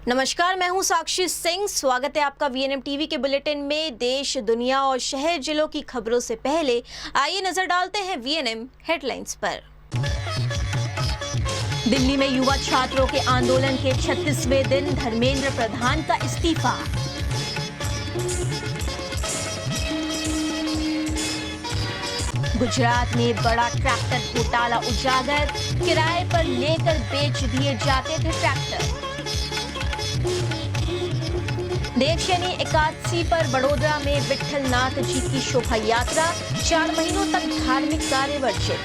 नमस्कार, मैं हूं साक्षी सिंह। स्वागत है आपका वीएनएम टीवी के बुलेटिन में। देश, दुनिया और शहर जिलों की खबरों से पहले आइए नजर डालते हैं वीएनएम हेडलाइंस पर। दिल्ली में युवा छात्रों के आंदोलन के 36वें दिन धर्मेंद्र प्रधान का इस्तीफा। गुजरात में बड़ा ट्रैक्टर घोटाला उजागर, किराए पर लेकर बेच दिए जाते थे ट्रैक्टर। देवशनी एकादशी पर बड़ोदरा में विट्ठलनाथ जी की शोभा यात्रा, 4 महीनों तक धार्मिक कार्य वर्जित।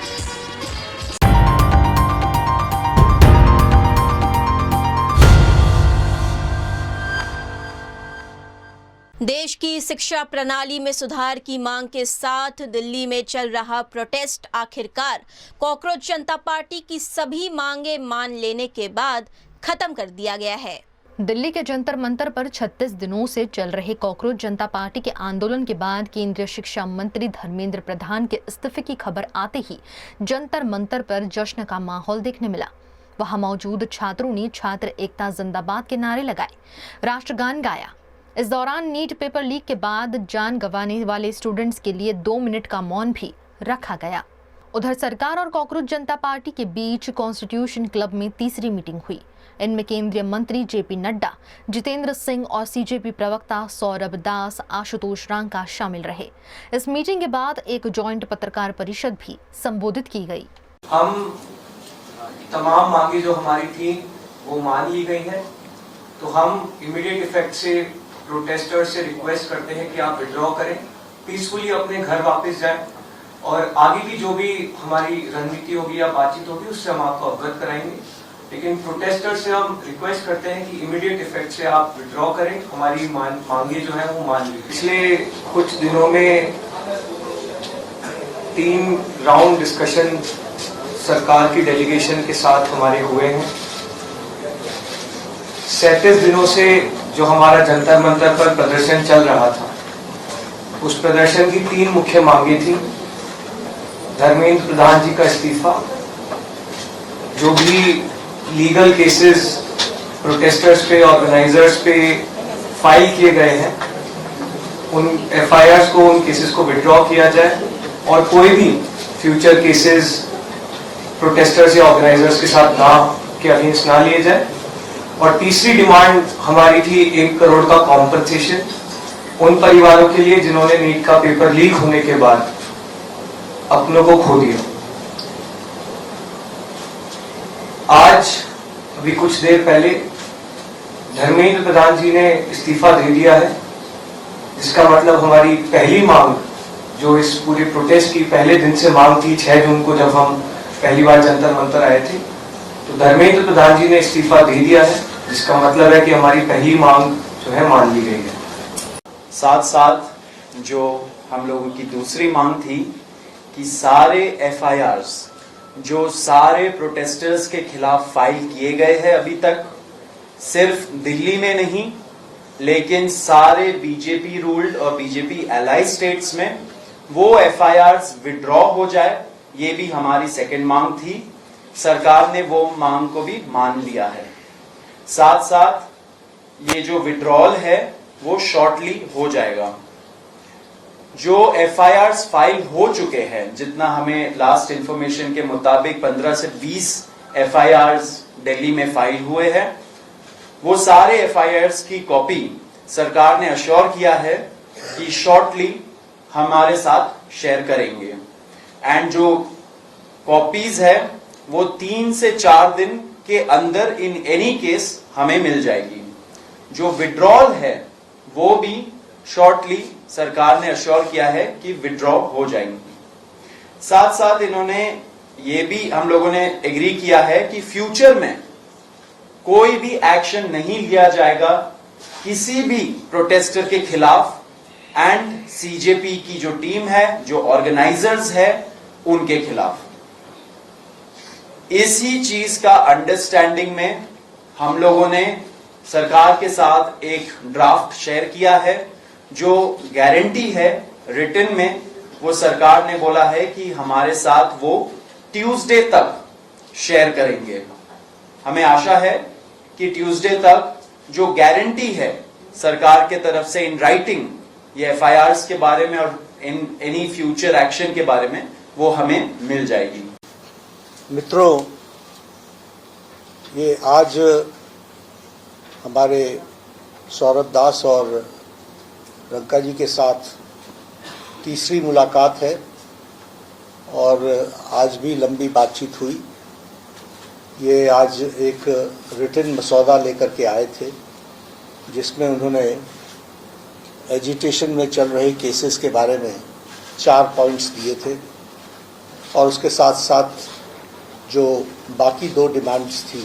देश की शिक्षा प्रणाली में सुधार की मांग के साथ दिल्ली में चल रहा प्रोटेस्ट आखिरकार कॉकरोच जनता पार्टी की सभी मांगे मान लेने के बाद खत्म कर दिया गया है। दिल्ली के जंतर मंतर पर 36 दिनों से चल रहे कॉकरोच जनता पार्टी के आंदोलन के बाद केंद्रीय शिक्षा मंत्री धर्मेंद्र प्रधान के इस्तीफे की खबर आते ही जंतर मंतर पर जश्न का माहौल देखने मिला। वहां मौजूद छात्रों ने छात्र एकता जिंदाबाद के नारे लगाए, राष्ट्रगान गाया। इस दौरान नीट पेपर लीक के बाद जान गंवाने वाले स्टूडेंट्स के लिए 2 मिनट का मौन भी रखा गया। उधर सरकार और कॉकरोच जनता पार्टी के बीच कॉन्स्टिट्यूशन क्लब में तीसरी मीटिंग हुई। इनमें केंद्रीय मंत्री जेपी नड्डा, जितेंद्र सिंह और सीजेपी प्रवक्ता सौरभ दास, आशुतोष रांका शामिल रहे। इस मीटिंग के बाद एक जॉइंट पत्रकार परिषद भी संबोधित की गई। हम तमाम मांगे जो हमारी थी वो मान ली गई हैं, तो हम इमीडिएट इफेक्ट से प्रोटेस्टर्स से रिक्वेस्ट करते हैं कि आप विड्रॉ करें, पीसफुली अपने घर वापस जाएं और आगे की जो भी हमारी रणनीति होगी या बातचीत होगी उससे हम आपको अवगत कराएंगे। लेकिन प्रोटेस्टर से हम रिक्वेस्ट करते हैं कि इमीडिएट इफेक्ट से आप विड्रॉ करें, हमारी मांगे जो है वो मान ली। पिछले कुछ दिनों में 3 राउंड डिस्कशन सरकार की डेलीगेशन के साथ हमारे हुए हैं। 37 दिनों से जो हमारा जंतर मंतर पर प्रदर्शन चल रहा था, उस प्रदर्शन की 3 मुख्य मांगे थी। धर्मेंद्र प्रधान जी का इस्तीफा, जो भी लीगल केसेस प्रोटेस्टर्स पे, ऑर्गेनाइजर्स पे फाइल किए गए हैं, उन एफआईआर्स को, उन केसेस को विड्रॉ किया जाए और कोई भी फ्यूचर केसेस प्रोटेस्टर्स या ऑर्गेनाइजर्स के साथ के अगेंस्ट ना लिए जाए। और तीसरी डिमांड हमारी थी 1 करोड़ का कॉम्पनसेशन उन परिवारों के लिए जिन्होंने नीट का पेपर लीक होने के बाद अपनों को खो दिया। आज अभी कुछ देर पहले धर्मेंद्र प्रधान जी ने इस्तीफा दे दिया है, जिसका मतलब हमारी पहली मांग, जो इस पूरे प्रोटेस्ट की पहले दिन से मांग थी, 6 जून को जब हम पहली बार जंतर मंतर आए थे, तो धर्मेंद्र प्रधान जी ने इस्तीफा दे दिया है, जिसका मतलब है कि हमारी पहली मांग जो है मान ली गई है। साथ साथ जो हम लोगों की दूसरी मांग थी कि सारे एफआईआर्स जो सारे प्रोटेस्टर्स के खिलाफ फाइल किए गए हैं अभी तक, सिर्फ दिल्ली में नहीं लेकिन सारे बीजेपी रूल्ड और बीजेपी एलाइड स्टेट्स में वो एफआईआर्स विड्रॉ हो जाए, ये भी हमारी सेकंड मांग थी। सरकार ने वो मांग को भी मान लिया है। साथ साथ ये जो विड्रॉल है वो शॉर्टली हो जाएगा। जो एफआईआर्स फाइल हो चुके हैं, जितना हमें लास्ट इंफॉर्मेशन के मुताबिक 15 से 20 एफआईआर्स दिल्ली में फाइल हुए हैं, वो सारे एफआईआर्स की कॉपी सरकार ने अश्योर किया है कि शॉर्टली हमारे साथ शेयर करेंगे। एंड जो कॉपीज है वो 3 से 4 दिन के अंदर इन एनी केस हमें मिल जाएगी। जो विड्रॉल है वो भी शॉर्टली सरकार ने अश्योर किया है कि विड्रॉ हो जाएंगी। साथ साथ इन्होंने ये भी हम लोगों ने एग्री किया है कि फ्यूचर में कोई भी एक्शन नहीं लिया जाएगा किसी भी प्रोटेस्टर के खिलाफ, एंड सीजेपी की जो टीम है, जो ऑर्गेनाइजर्स है, उनके खिलाफ। इसी चीज का अंडरस्टैंडिंग में हम लोगों ने सरकार के साथ एक ड्राफ्ट शेयर किया है। जो गारंटी है रिटन में, वो सरकार ने बोला है कि हमारे साथ वो ट्यूसडे तक शेयर करेंगे। हमें आशा है कि ट्यूसडे तक जो गारंटी है सरकार के तरफ से इन राइटिंग ये एफआईआर्स के बारे में और इन एनी फ्यूचर एक्शन के बारे में वो हमें मिल जाएगी। मित्रों, ये आज हमारे सौरभ दास और रंका जी के साथ तीसरी मुलाकात है और आज भी लंबी बातचीत हुई। ये आज एक रिटन मसौदा लेकर के आए थे जिसमें उन्होंने एजिटेशन में चल रहे केसेस के बारे में 4 पॉइंट्स दिए थे और उसके साथ साथ जो बाकी 2 डिमांड्स थी,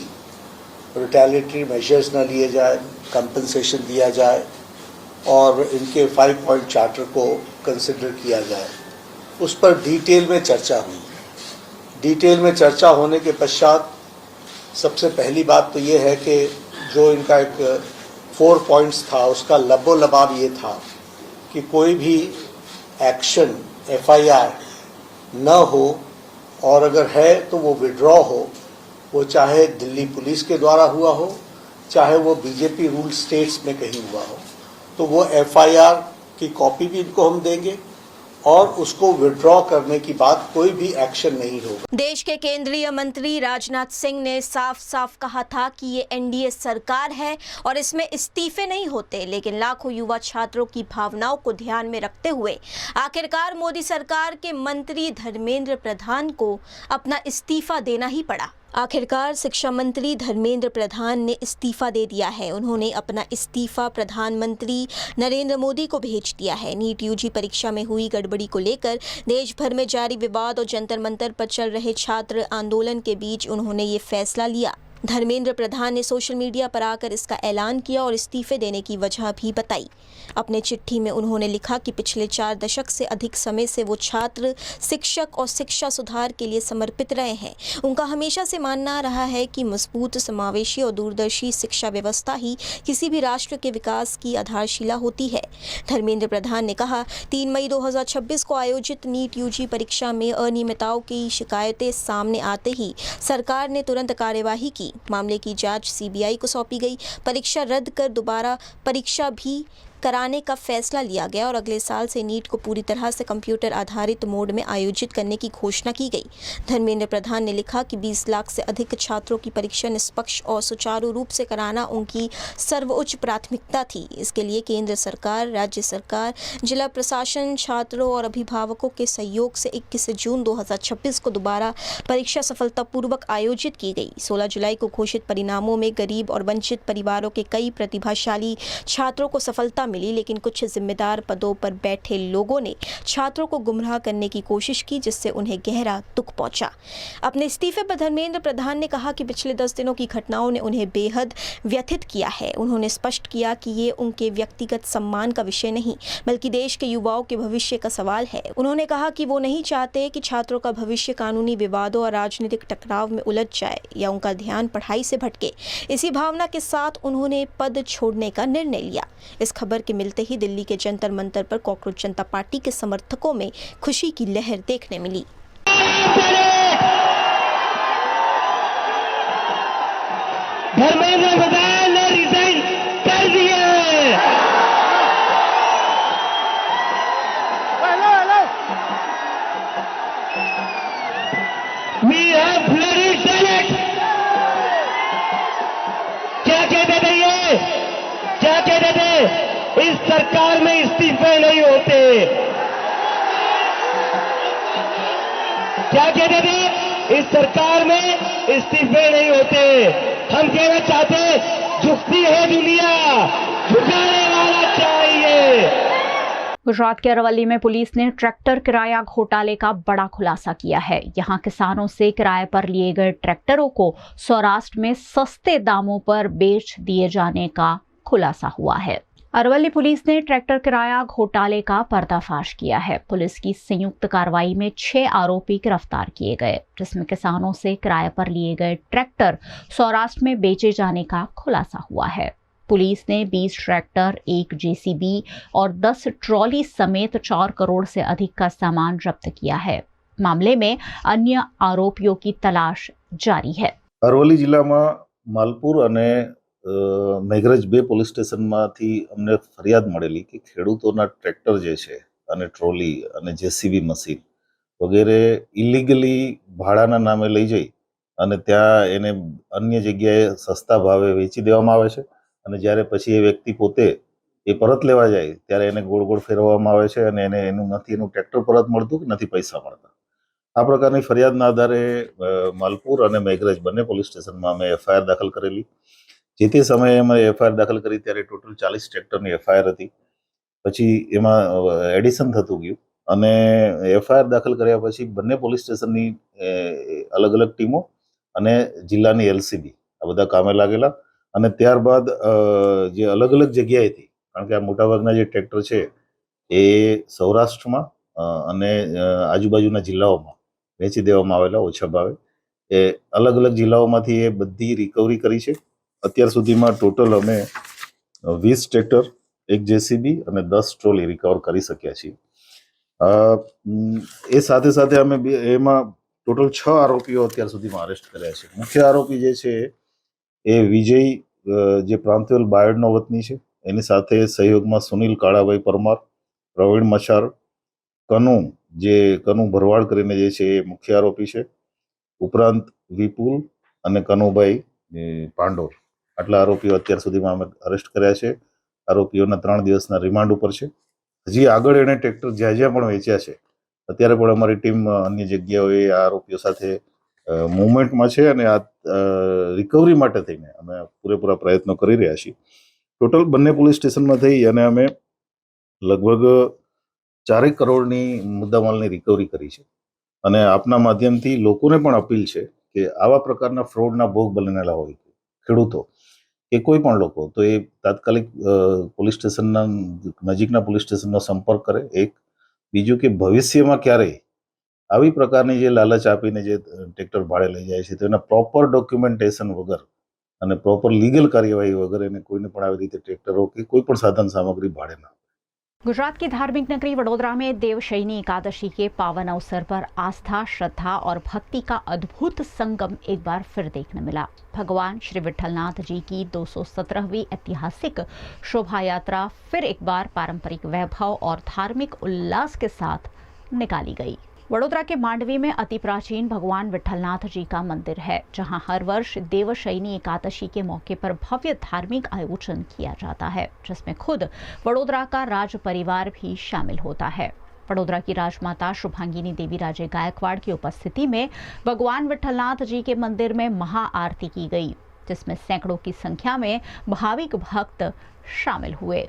रिटेलिएटरी मेजर्स न लिए जाए, कंपनसेशन दिया जाए और इनके 5 पॉइंट चार्टर को कंसिडर किया जाए, उस पर डिटेल में चर्चा हुई। डिटेल में चर्चा होने के पश्चात सबसे पहली बात तो ये है कि जो इनका एक 4 पॉइंट्स था उसका लबो लबाब ये था कि कोई भी एक्शन एफआईआर न हो और अगर है तो वो विड्रॉ हो, वो चाहे दिल्ली पुलिस के द्वारा हुआ हो चाहे वो बीजेपी रूल स्टेट्स में कहीं हुआ हो, तो वो एफआईआर की कॉपी भी इनको हम देंगे और उसको विड्रॉ करने की बात कोई भी एक्शन नहीं होगा। देश के केंद्रीय मंत्री राजनाथ सिंह ने साफ साफ कहा था कि ये एनडीए सरकार है और इसमें इस्तीफे नहीं होते, लेकिन लाखों युवा छात्रों की भावनाओं को ध्यान में रखते हुए आखिरकार मोदी सरकार के मंत्री धर्मेंद्र प्रधान को अपना इस्तीफा देना ही पड़ा। आखिरकार शिक्षा मंत्री धर्मेंद्र प्रधान ने इस्तीफा दे दिया है। उन्होंने अपना इस्तीफा प्रधानमंत्री नरेंद्र मोदी को भेज दिया है। नीट यूजी परीक्षा में हुई गड़बड़ी को लेकर देश भर में जारी विवाद और जंतर मंतर पर चल रहे छात्र आंदोलन के बीच उन्होंने ये फैसला लिया। धर्मेंद्र प्रधान ने सोशल मीडिया पर आकर इसका ऐलान किया और इस्तीफे देने की वजह भी बताई। अपने चिट्ठी में उन्होंने लिखा कि पिछले 4 दशक से अधिक समय से वो छात्र, शिक्षक और शिक्षा सुधार के लिए समर्पित रहे हैं। उनका हमेशा से मानना रहा है कि मजबूत, समावेशी और दूरदर्शी शिक्षा व्यवस्था ही किसी भी राष्ट्र के विकास की आधारशिला होती है। धर्मेंद्र प्रधान ने कहा, 3 मई 2026 को आयोजित नीट यूजी परीक्षा में अनियमितताओं की शिकायतें सामने आते ही सरकार ने तुरंत कार्यवाही की। मामले की जांच सीबीआई को सौंपी गई। परीक्षा रद्द कर दोबारा परीक्षा भी कराने का फैसला लिया गया और अगले साल से नीट को पूरी तरह से कंप्यूटर आधारित मोड में आयोजित करने की घोषणा की गई। धर्मेंद्र प्रधान ने लिखा कि 20 लाख से अधिक छात्रों की परीक्षा निष्पक्ष और सुचारू रूप से कराना उनकी सर्वोच्च प्राथमिकता थी। इसके लिए केंद्र सरकार, राज्य सरकार, जिला प्रशासन, छात्रों और अभिभावकों के सहयोग से 21 जून 2026 को दोबारा परीक्षा सफलतापूर्वक आयोजित की गई। 16 जुलाई को घोषित परिणामों में गरीब और वंचित परिवारों के कई प्रतिभाशाली छात्रों को सफलता मिली, लेकिन कुछ जिम्मेदार पदों पर बैठे लोगों ने छात्रों को गुमराह करने की कोशिश की, जिससे उन्हें गहरा दुख पहुंचा। अपने इस्तीफे पर धर्मेंद्र प्रधान ने कहा कि पिछले 10 दिनों की घटनाओं ने उन्हें बेहद व्यथित किया है। उन्होंने स्पष्ट किया कि ये उनके व्यक्तिगत सम्मान का विषय नहीं, बल्कि देश के युवाओं के भविष्य का सवाल है। उन्होंने कहा कि वो नहीं चाहते कि छात्रों का भविष्य कानूनी विवादों और राजनीतिक टकराव में उलझ जाए या उनका ध्यान पढ़ाई से भटके। इसी भावना के साथ उन्होंने पद छोड़ने का निर्णय लिया। इस खबर के मिलते ही दिल्ली के जंतर मंतर पर कॉकरोच जनता पार्टी के समर्थकों में खुशी की लहर देखने मिली। धर्मेंद्र प्रधान ने रिजाइन कर दिया है। We have bloody Senate। क्या कहते थे ये? क्या कहते थे? इस सरकार में इस्तीफे नहीं होते। क्या कहते थे? इस सरकार में इस्तीफे नहीं होते। हम कहना चाहते, झुकती है दुनिया, झुकाने वाला चाहिए। गुजरात के अरवली में पुलिस ने ट्रैक्टर किराया घोटाले का बड़ा खुलासा किया है। यहां किसानों से किराए पर लिए गए ट्रैक्टरों को सौराष्ट्र में सस्ते दामों पर बेच दिए जाने का खुलासा हुआ है। अरवली पुलिस ने ट्रैक्टर किराया घोटाले का पर्दाफाश किया है। पुलिस की संयुक्त कार्रवाई में 6 आरोपी गिरफ्तार किए गए, जिसमें किसानों से किराए पर लिए गए ट्रैक्टर सौराष्ट्र में बेचे जाने का खुलासा हुआ है। पुलिस ने 20 ट्रैक्टर, 1 जेसीबी और 10 ट्रॉली समेत 4 करोड़ से अधिक का सामान जब्त किया है। मामले में अन्य आरोपियों की तलाश जारी है। अरवली जिला में मालपुर અને મેઘરજ 2 પોલીસ સ્ટેશનમાંથી અમને ફરિયાદ મળેલી કે ખેડૂતોના ટ્રેક્ટર જે છે અને ટ્રોલી અને જેસીબી મશીન વગેરે ઇલીગલી ભાડાના નામે લઈ જઈ અને ત્યાં એને અન્ય જગ્યાએ સસ્તા ભાવે વેચી દેવામાં આવે છે અને જ્યારે પછી એ વ્યક્તિ પોતે એ પરત લેવા જાય ત્યારે એને ગોળ ગોળ ફેરવવામાં આવે છે અને એને એનું ટ્રેક્ટર પરત મળતું કે નથી પૈસા મળતા. આ પ્રકારની ફરિયાદના આધારે માલપુર અને મેઘરજ બંને પોલીસ સ્ટેશનમાં અમે એફઆઈઆર દાખલ કરેલી. જે તે સમયે અમે એફઆઈઆર દાખલ કરી ત્યારે ટોટલ 40 ટ્રેક્ટરની એફઆઈઆર હતી. પછી એમાં એડિશન થતું ગયું અને એફઆઈઆર દાખલ કર્યા પછી બંને પોલીસ સ્ટેશનની અલગ અલગ ટીમો અને જિલ્લાની એલસીબી આ બધા કામે લાગેલા અને ત્યારબાદ જે અલગ અલગ જગ્યાએથી, કારણ કે આ મોટાભાગના જે ટ્રેક્ટર છે એ સૌરાષ્ટ્રમાં અને આજુબાજુના જિલ્લાઓમાં વેચી દેવામાં આવેલા ઓછા ભાવે. એ અલગ અલગ જિલ્લાઓમાંથી એ બધી રિકવરી કરી છે. અત્યાર સુધીમાં ટોટલ અમે 20 ટ્રેક્ટર, 1 જેસીબી અને 10 ટ્રોલી રિકવર કરી શક્યા છીએ. એ સાથે સાથે અમે એમાં ટોટલ 6 આરોપીઓ અત્યાર સુધીમાં અરેસ્ટ કર્યા છે. મુખ્ય આરોપી જે છે એ વિજય જે પ્રાંતિલ બાયડનો વતની છે, એની સાથે સહયોગમાં સુનિલ કાળાભાઈ પરમાર, પ્રવીણ મચાર, કનુ ભરવાડ કરીને જે છે એ મુખ્ય આરોપી છે. ઉપરાંત વિપુલ અને કનુભાઈ પાંડોર, આટલા આરોપીઓ અત્યાર સુધીમાં અમે અરેસ્ટ કર્યા છે. આરોપીઓના 3 દિવસના રિમાન્ડ ઉપર છે. હજી આગળ એણે ટ્રેક્ટર જ્યાં જ્યાં પણ વેચ્યા છે અત્યારે પણ અમારી ટીમ અન્ય જગ્યાઓએ આ આરોપીઓ સાથે મૂવમેન્ટમાં છે અને આ રિકવરી માટે થઈને અમે પૂરેપૂરા પ્રયત્નો કરી રહ્યા છીએ. ટોટલ બંને પોલીસ સ્ટેશનમાં થઈ અને અમે લગભગ 4 કરોડની મુદ્દામાલની રિકવરી કરી છે. અને આપના માધ્યમથી લોકોને પણ અપીલ છે કે આવા પ્રકારના ફ્રોડના ભોગ બનેલા હોય ખેડૂતો કે કોઈ પણ લોકો, તો એ તાત્કાલિક પોલીસ સ્ટેશનના નજીકના પોલીસ સ્ટેશનનો સંપર્ક કરે. એક બીજું કે ભવિષ્યમાં ક્યારેય આવી પ્રકારની જે લાલચ આપીને જે ટ્રેક્ટર ભાડે લઈ જાય છે તો એના પ્રોપર ડોક્યુમેન્ટેશન વગર અને પ્રોપર લીગલ કાર્યવાહી વગર એને કોઈને પણ આવી રીતે ટ્રેક્ટરો કે કોઈ પણ સાધન સામગ્રી ભાડે ના. गुजरात की धार्मिक नगरी वडोदरा में देवशयनी एकादशी के पावन अवसर पर आस्था, श्रद्धा और भक्ति का अद्भुत संगम एक बार फिर देखने मिला। भगवान श्री विठलनाथ जी की 217वीं ऐतिहासिक शोभा यात्रा फिर एक बार पारंपरिक वैभव और धार्मिक उल्लास के साथ निकाली गई। वडोदरा के मांडवी में अति प्राचीन भगवान विठलनाथ जी का मंदिर है, जहां हर वर्ष देवशयनी एकादशी के मौके पर भव्य धार्मिक आयोजन किया जाता है, जिसमें खुद वडोदरा का राज परिवार भी शामिल होता है। वडोदरा की राजमाता शुभांगिनी देवी राजे गायकवाड़ की उपस्थिति में भगवान विठलनाथ जी के मंदिर में महाआरती की गई, जिसमें सैकड़ों की संख्या में भाविक भक्त शामिल हुए।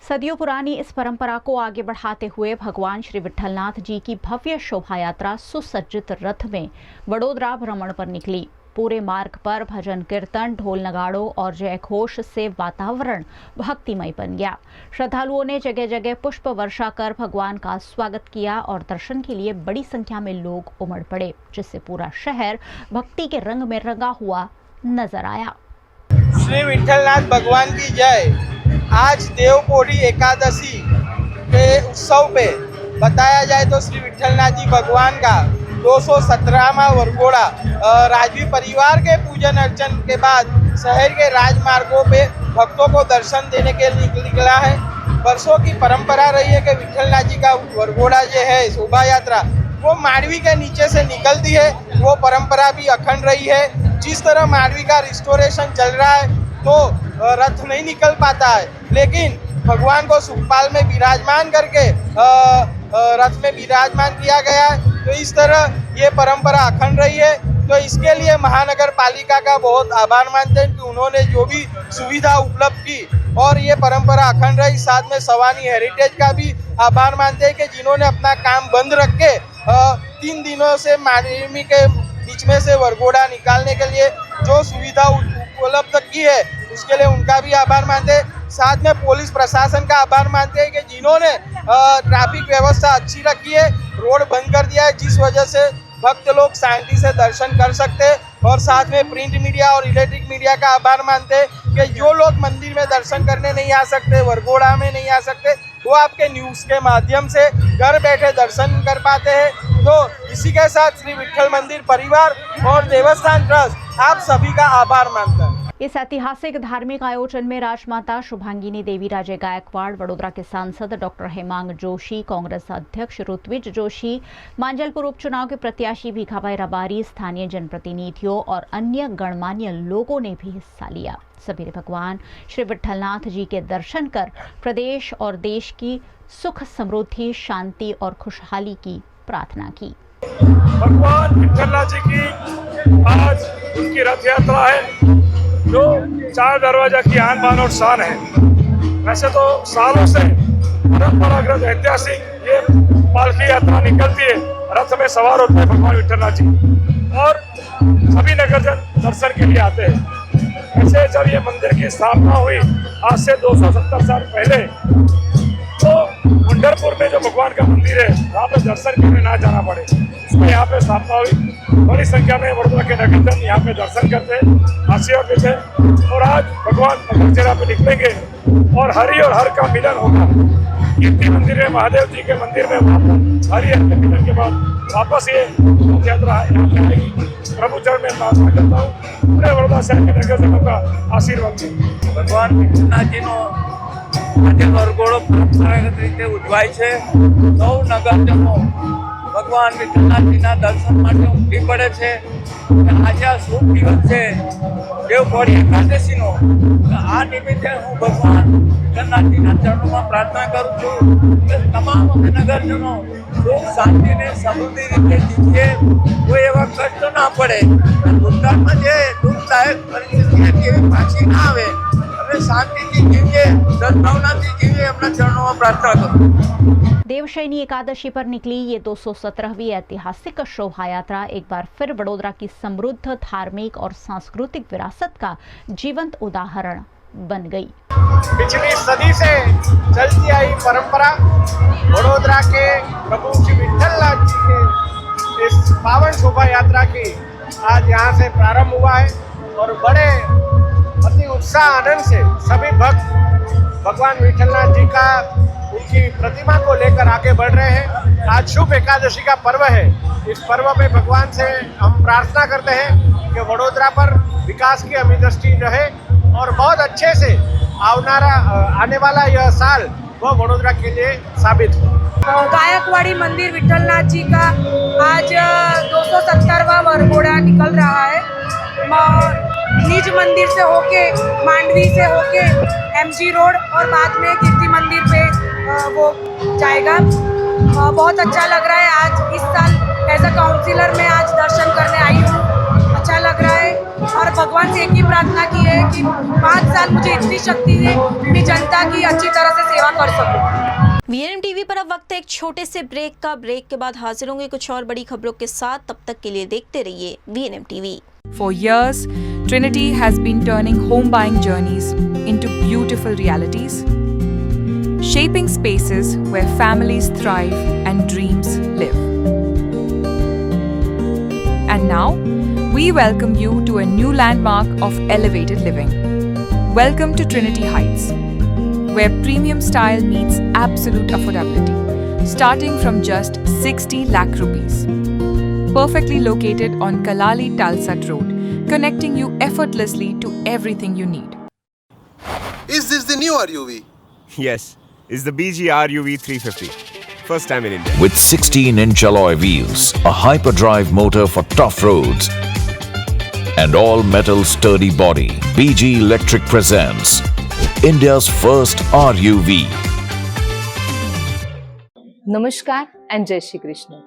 सदियों पुरानी इस परंपरा को आगे बढ़ाते हुए भगवान श्री विठलनाथ जी की भव्य शोभा यात्रा सुसज्जित रथ में वडोदरा भ्रमण पर निकली। पूरे मार्ग पर भजन कीर्तन, ढोल नगाड़ों और जयघोष से वातावरण भक्तिमय बन गया। श्रद्धालुओं ने जगह जगह पुष्प वर्षा कर भगवान का स्वागत किया और दर्शन के लिए बड़ी संख्या में लोग उमड़ पड़े, जिससे पूरा शहर भक्ति के रंग में रंगा हुआ नजर आया। श्री विठलनाथ भगवान की जय। आज देवपोढ़ी एकादशी के उत्सव पे बताया जाए तो श्री विठलनाथ जी भगवान का 217वां वरघोड़ा राजवी परिवार के पूजन अर्चन के बाद शहर के राजमार्गों पे भक्तों को दर्शन देने के लिए निकला है। वर्षों की परंपरा रही है कि विठलनाथ जी का वरघोड़ा जो है शोभा यात्रा वो मांडवी के नीचे से निकलती है। वो परंपरा भी अखंड रही है। जिस तरह मांडवी का रिस्टोरेशन चल रहा है तो रथ नहीं निकल पाता है, लेकिन भगवान को सुखपाल में विराजमान करके रथ में विराजमान किया गया है। तो इस तरह ये परंपरा अखंड रही है। तो इसके लिए महानगर पालिका का बहुत आभार मानते हैं कि उन्होंने जो भी सुविधा उपलब्ध की और ये परंपरा अखंड रही। साथ में सवानी हेरिटेज का भी आभार मानते हैं कि जिन्होंने अपना काम बंद रख के 3 दिनों से मांडवी के बीच में से वरघोड़ा निकालने के लिए जो सुविधा उपलब्ध की है उसके लिए उनका भी आभार मानते हैं। साथ में पुलिस प्रशासन का आभार मानते हैं कि जिन्होंने ट्रैफिक व्यवस्था अच्छी रखी है, रोड बंद कर दिया है, जिस वजह से भक्त लोग शांति से दर्शन कर सकते हैं। और साथ में प्रिंट मीडिया और इलेक्ट्रिक मीडिया का आभार मानते हैं कि जो लोग मंदिर में दर्शन करने नहीं आ सकते, वरघोड़ा में नहीं आ सकते, वो आपके न्यूज़ के माध्यम से घर बैठे दर्शन कर पाते हैं। तो इसी के साथ श्री विट्ठल मंदिर परिवार और देवस्थान ट्रस्ट आप सभी का आभार मानता है। इस ऐतिहासिक धार्मिक आयोजन में राजमाता शुभांगिनी देवी राजे गायकवाड़, वडोदरा के सांसद डॉक्टर हेमांग जोशी, कांग्रेस अध्यक्ष ऋत्विज जोशी, मांजलपुर उपचुनाव के प्रत्याशी भीखाभाई रबारी, स्थानीय जनप्रतिनिधियों और अन्य गणमान्य लोगों ने भी हिस्सा लिया। सभी ने भगवान श्री विट्ठलनाथ जी के दर्शन कर प्रदेश और देश की सुख समृद्धि, शांति और खुशहाली की प्रार्थना की। भगवान विट्ठलनाथ जी की आज उनकी रथ यात्रा है जो 4 दरवाजा की आन बान और शान है। वैसे तो सालों से परंपरागत ऐतिहासिक ये पालकी यात्रा निकलती है, रथ में सवार होते हैं भगवान विट्ठलनाथ जी और सभी नगरजन दर्शन के लिए आते हैं। वैसे जब ये मंदिर की स्थापना हुई आज से 270 साल पहले, तो पंढरपुर में जो भगवान का मंदिर है वहाँ पे दर्शन करने ना जाना पड़े, इसमें यहाँ पे स्थापना हुई। बड़ी संख्या में वडोदरा के नगरजन यहाँ पे दर्शन करते, आशीर्वाद देते और आज भगवान मकरचेरा पे निकलेंगे और हरि और हर का मिलन होगा। कीर्ति मंदिर में, महादेव जी के मंदिर में हरि हर के मिलन के बाद वापस ये यात्रा यहाँ पे आएगी। प्रभु चरण में प्रार्थना करता हूँ पूरे वडोदरा शहर के नगरजनों का आशीर्वाद दे। भगवान विट्ठलनाथजीનો આજે વરઘોડો પરંપરાગત રીતે ઉજવાય છે। સૌ નગરજનો ભગવાન વિઠ્ઠલનાથજીના દર્શન માટે ઉમટી પડે છે। આજે આ શુભ દિવસ છે દેવપોઢી એકાદશીનો। આ નિમિત્તે હું ભગવાન વિઠ્ઠલનાથજીના ચરણોમાં પ્રાર્થના કરું છું કે તમામ નગરજનો સુખ શાંતિ ને સમૃદ્ધિ રીતે જીવીએ, કોઈ એવા કષ્ટ ના પડે। ભૂતકાળમાં જે દુઃખદાયક પરિસ્થિતિ હતી એવી પાછી ના આવે, शांति जीविए, सद्भावना जीविए, अपना चरणों में प्रार्थना करो। देवशयनी एकादशी पर निकली ये 217वीं ऐतिहासिक शोभा यात्रा एक बार फिर वडोदरा की समृद्ध धार्मिक और सांस्कृतिक विरासत का जीवंत उदाहरण बन गई। पिछली सदी से चलती आई परंपरा वडोदरा के प्रभु श्री विट्ठलनाथ जी के इस पावन शोभा यात्रा की आज यहाँ से प्रारंभ हुआ है और बड़े अति उत्साह आनंद से सभी भक्त भगवान विट्ठलनाथ जी का उनकी प्रतिमा को लेकर आगे बढ़ रहे हैं। आज शुभ एकादशी का पर्व है। इस पर्व में भगवान से हम प्रार्थना करते हैं कि वडोदरा पर विकास की अमी दृष्टि रहे और बहुत अच्छे से आने वाला यह साल वह वडोदरा के लिए साबित हो। गायकवाड़ी मंदिर विट्ठलनाथ जी का आज 270वां वरघोड़ा निकल रहा है। निज मंदिर से होके, मांडवी से होके एमजी रोड और बाद में कीर्ति मंदिर पे वो जाएगा। बहुत अच्छा लग रहा है। आज इस साल एज अ काउंसिलर मैं आज दर्शन करने आई हूँ, अच्छा लग रहा है और भगवान से एक ही प्रार्थना की है कि 5 साल मुझे इतनी शक्ति दे कि जनता की अच्छी तरह से सेवा कर सकूँ। वीएनएम टीवी पर अब वक्त है एक छोटे से ब्रेक का। ब्रेक के बाद हाजिर होंगे कुछ और बड़ी खबरों के साथ। तब तक के लिए देखते रहिए VNM TV. For years, Trinity has been turning home buying journeys into beautiful realities, shaping spaces where families thrive and dreams live. And now, we welcome you to a new landmark of elevated living. Welcome to Trinity Heights, where premium style meets absolute affordability, starting from just 60 lakh rupees. Perfectly located on Kalali Talsat Road, connecting you effortlessly to everything you need. Is this the new RUV? Yes, it's the BG RUV 350. First time in India. With 16-inch alloy wheels, a hyperdrive motor for tough roads, and all-metal sturdy body, BG Electric presents India's first RUV. नमस्कार and जय Shri Krishna.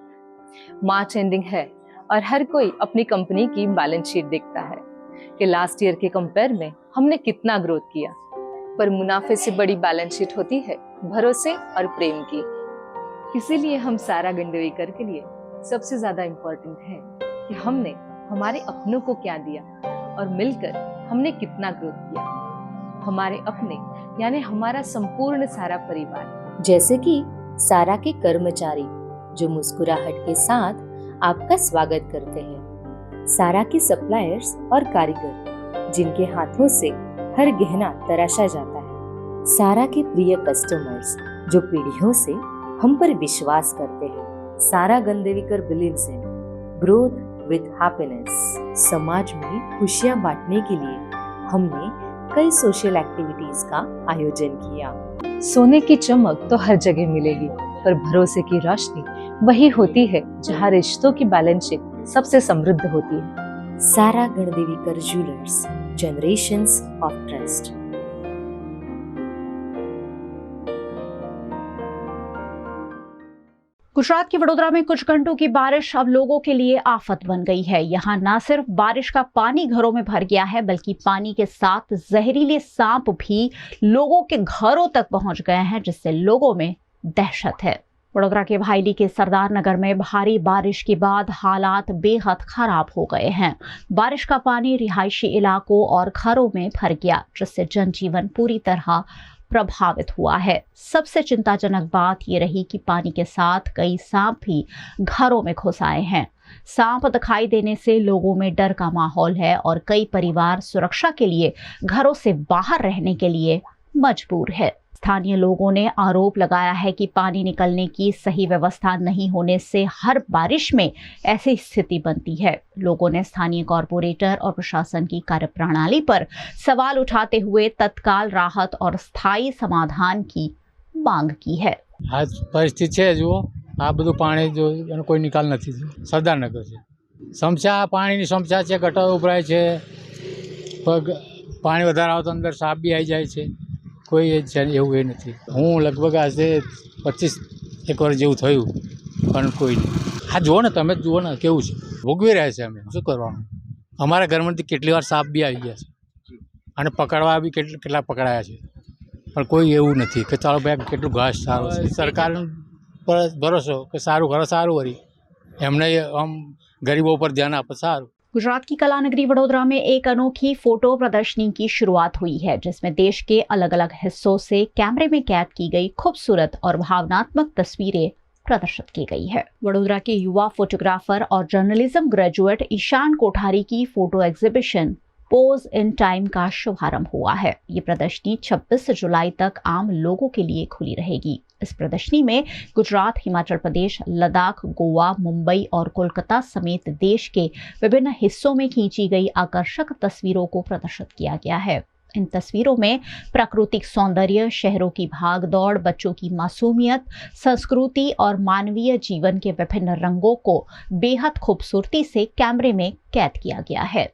March ending है और हर कोई अपनी company की balance sheet देखता है कि लास्ट ईयर के कंपेयर में हमने कितना ग्रोथ किया, पर मुनाफे से बड़ी बैलेंस शीट होती है भरोसे और प्रेम की। इसीलिए हम सारा गंडवेकर के लिए सबसे ज्यादा इम्पोर्टेंट है कि हमने हमारे अपनों को क्या दिया और मिलकर हमने कितना ग्रोथ किया। हमारे अपने यानी हमारा संपूर्ण सारा परिवार। जैसे कि सारा के कर्मचारी जो मुस्कुराहट के साथ आपका स्वागत करते हैं, सारा के सप्लायर्स और कारीगर जिनके हाथों से हर गहना तराशा जाता है, सारा के प्रिय कस्टमर्स जो पीढ़ियों से हम पर विश्वास करते हैं, Sara Gandevikar believes in growth with happiness. समाज में खुशियां बांटने के लिए हमने कई सोशल एक्टिविटीज का आयोजन किया। सोने की चमक तो हर जगह मिलेगी, पर भरोसे की रोशनी वही होती है जहाँ रिश्तों की बैलेंस शीट सबसे समृद्ध होती है। Sara Gandevikar jewellers, generations of trust. Gujarat के वडोदरा में कुछ घंटों की बारिश अब लोगों के लिए आफत बन गई है। यहाँ न सिर्फ बारिश का पानी घरों में भर गया है, बल्कि पानी के साथ जहरीले सांप भी लोगों के घरों तक पहुंच गए हैं, जिससे लोगों में दहशत है। वडोदरा के भाईली के सरदार नगर में भारी बारिश के बाद हालात बेहद खराब हो गए हैं। बारिश का पानी रिहायशी इलाकों और घरों में भर गया, जिससे जनजीवन पूरी तरह प्रभावित हुआ है। सबसे चिंताजनक बात ये रही कि पानी के साथ कई सांप भी घरों में घुस आए हैं। सांप दिखाई देने से लोगों में डर का माहौल है और कई परिवार सुरक्षा के लिए घरों से बाहर रहने के लिए मजबूर है। स्थानीय लोगों ने आरोप लगाया है कि पानी निकलने की सही व्यवस्था नहीं होने से हर बारिश में ऐसी स्थिति बनती है। लोगों ने स्थानीय कॉरपोरेटर और प्रशासन की कार्यप्रणाली पर सवाल उठाते हुए तत्काल राहत और स्थायी समाधान की मांग की है। आज परिस्थिति છે જુઓ, આ બધું પાણી જો એનો કોઈ નિકાલ નથી, સરદારનગર છે સમસ્યા, પાણીની સમસ્યા છે, ગટર ઉભરાય છે, પાણી વધારે આવે તો અંદર સાપ બી આવી જાય છે, કોઈ એવું એ નથી। હું લગભગ આજે 25 વર્ષ જેવું થયું, પણ કોઈ નહીં। આ જુઓ ને, તમે જુઓ ને કેવું છે, ભોગવી રહ્યા છે અમે, શું કરવાનું। અમારા ઘરમાંથી કેટલી વાર સાપ બી આવી ગયા છે અને પકડવા બી કેટલા પકડાયા છે, પણ કોઈ એવું નથી કે ચાલો ભાઈ કેટલું ઘાસ સારું છે। સરકાર પર ભરોસો કે સારું ઘર સારું વળી એમને આમ ગરીબો પર ધ્યાન આપે સારું। गुजरात की कला नगरी वडोदरा में एक अनोखी फोटो प्रदर्शनी की शुरुआत हुई है, जिसमें देश के अलग अलग हिस्सों से कैमरे में कैद की गई खूबसूरत और भावनात्मक तस्वीरें प्रदर्शित की गई है। वडोदरा के युवा फोटोग्राफर और जर्नलिज्म ग्रेजुएट ईशान कोठारी की photo exhibition pose in time का शुभारंभ हुआ है। ये प्रदर्शनी 26 जुलाई तक आम लोगों के लिए खुली रहेगी। इस प्रदर्शनी में गुजरात, हिमाचल प्रदेश, लद्दाख, गोवा, मुंबई और कोलकाता समेत देश के विभिन्न हिस्सों में खींची गई आकर्षक तस्वीरों को प्रदर्शित किया गया है। इन तस्वीरों में प्राकृतिक सौंदर्य, शहरों की भागदौड़, बच्चों की मासूमियत, संस्कृति और मानवीय जीवन के विभिन्न रंगों को बेहद खूबसूरती से कैमरे में कैद किया गया है।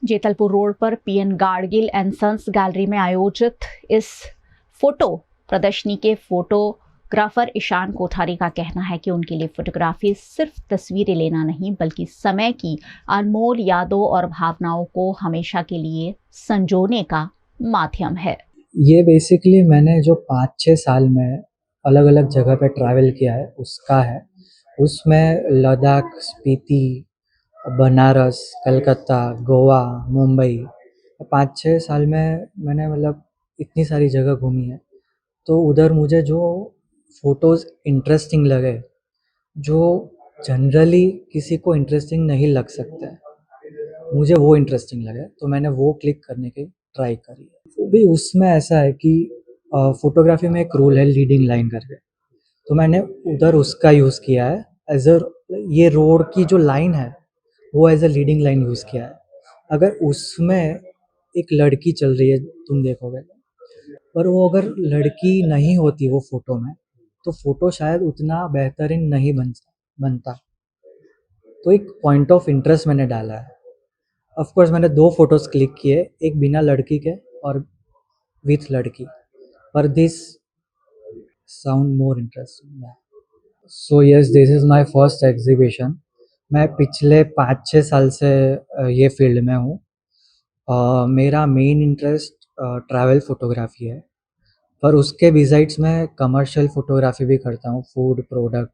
जेतलपुर रोड पर PN Gadgil and sons gallery में आयोजित इस फोटो प्रदर्शनी के फोटोग्राफर ईशान कोठारी का कहना है कि उनके लिए फोटोग्राफी सिर्फ तस्वीरें लेना नहीं, बल्कि समय की अनमोल यादों और भावनाओं को हमेशा के लिए संजोने का माध्यम है। ये बेसिकली मैंने जो 5-6 साल में अलग अलग जगह पे ट्रैवल किया है उसका है। उसमें लद्दाख, स्पीति, बनारस, कलकत्ता, गोवा, मुंबई, 5-6 साल में मैंने मतलब इतनी सारी जगह घूमी है। तो उधर मुझे जो फ़ोटोज़ इंटरेस्टिंग लगे, जो जनरली किसी को इंटरेस्टिंग नहीं लग सकते, मुझे वो इंटरेस्टिंग लगे, तो मैंने वो क्लिक करने की ट्राई करी। तो भी उसमें ऐसा है कि फ़ोटोग्राफी में एक रूल है लीडिंग लाइन करके, तो मैंने उधर उसका यूज़ किया है एज अ, ये रोड की जो लाइन है वो as a leading line use किया है। अगर उसमें एक लड़की चल रही है तुम देखोगे, पर वो अगर लड़की नहीं होती वो फ़ोटो में, तो फ़ोटो शायद उतना बेहतरीन नहीं बनता। तो एक पॉइंट ऑफ इंटरेस्ट मैंने डाला है। ऑफ कोर्स मैंने 2 फोटोज़ क्लिक किए, एक बिना लड़की के और विथ लड़की, पर this sound more interesting. So yes, this is my first exhibition. मैं पिछले 5-6 साल से ये फील्ड में हूँ। मेरा मेन इंटरेस्ट ट्रैवल फोटोग्राफी है, पर उसके बिसाइड्स मैं कमर्शियल फोटोग्राफी भी करता हूँ, फूड प्रोडक्ट,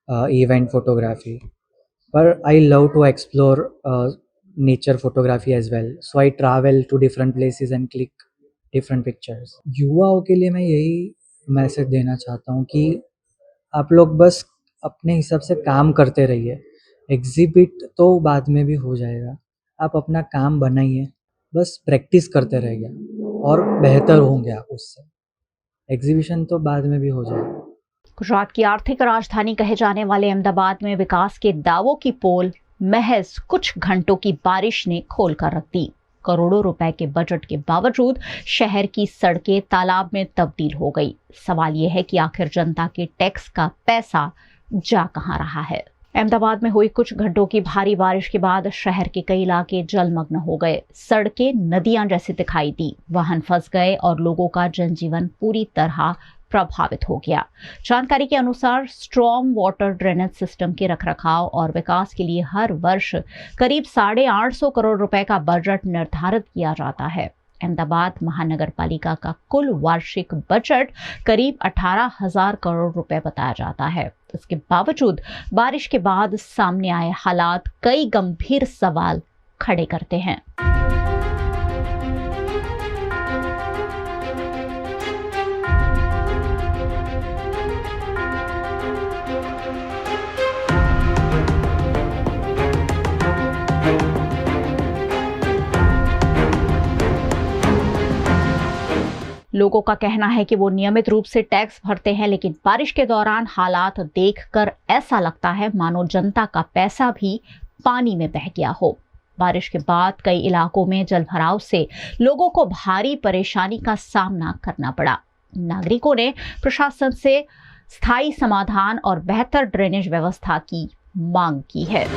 इवेंट फोटोग्राफी, पर I love to explore nature photography as well. So I travel to different places and click different pictures. युवाओं के लिए मैं यही मैसेज देना चाहता हूँ कि आप लोग बस अपने हिसाब से काम करते रहिए। एग्जिबिट तो बाद में भी हो जाएगा, आप अपना काम बनाइए, बस प्रैक्टिस करते रहिए और बेहतर होंगे आप उससे। एग्जीबिशन तो बाद में भी हो जाएगा। गुजरात की आर्थिक राजधानी कहे जाने वाले अहमदाबाद में विकास के दावों की पोल महज कुछ घंटों की बारिश ने खोल कर रख दी। करोड़ों रुपए के बजट के बावजूद शहर की सड़कें तालाब में तब्दील हो गई। सवाल यह है कि आखिर जनता के टैक्स का पैसा जा कहां रहा है। अहमदाबाद में हुई कुछ घंटों की भारी बारिश के बाद शहर के कई इलाके जलमग्न हो गए। सड़कें नदियां जैसी दिखाई दी, वाहन फंस गए और लोगों का जनजीवन पूरी तरह प्रभावित हो गया। जानकारी के अनुसार स्ट्रॉन्ग वाटर ड्रेनेज सिस्टम के रखरखाव और विकास के लिए हर वर्ष करीब 850 करोड़ रुपए का बजट निर्धारित किया जाता है। अहमदाबाद महानगर पालिका का कुल वार्षिक बजट करीब 18,000 करोड़ रुपए बताया जाता है। इसके बावजूद बारिश के बाद सामने आए हालात कई गंभीर सवाल खड़े करते हैं। लोगों का कहना है कि वो नियमित रूप से टैक्स भरते हैं, लेकिन बारिश के दौरान हालात देखकर ऐसा लगता है मानो जनता का पैसा भी पानी में बह गया हो। बारिश के बाद कई इलाकों में जलभराव से लोगों को भारी परेशानी का सामना करना पड़ा। नागरिकों ने प्रशासन से स्थायी समाधान और बेहतर ड्रेनेज व्यवस्था की मांग की है।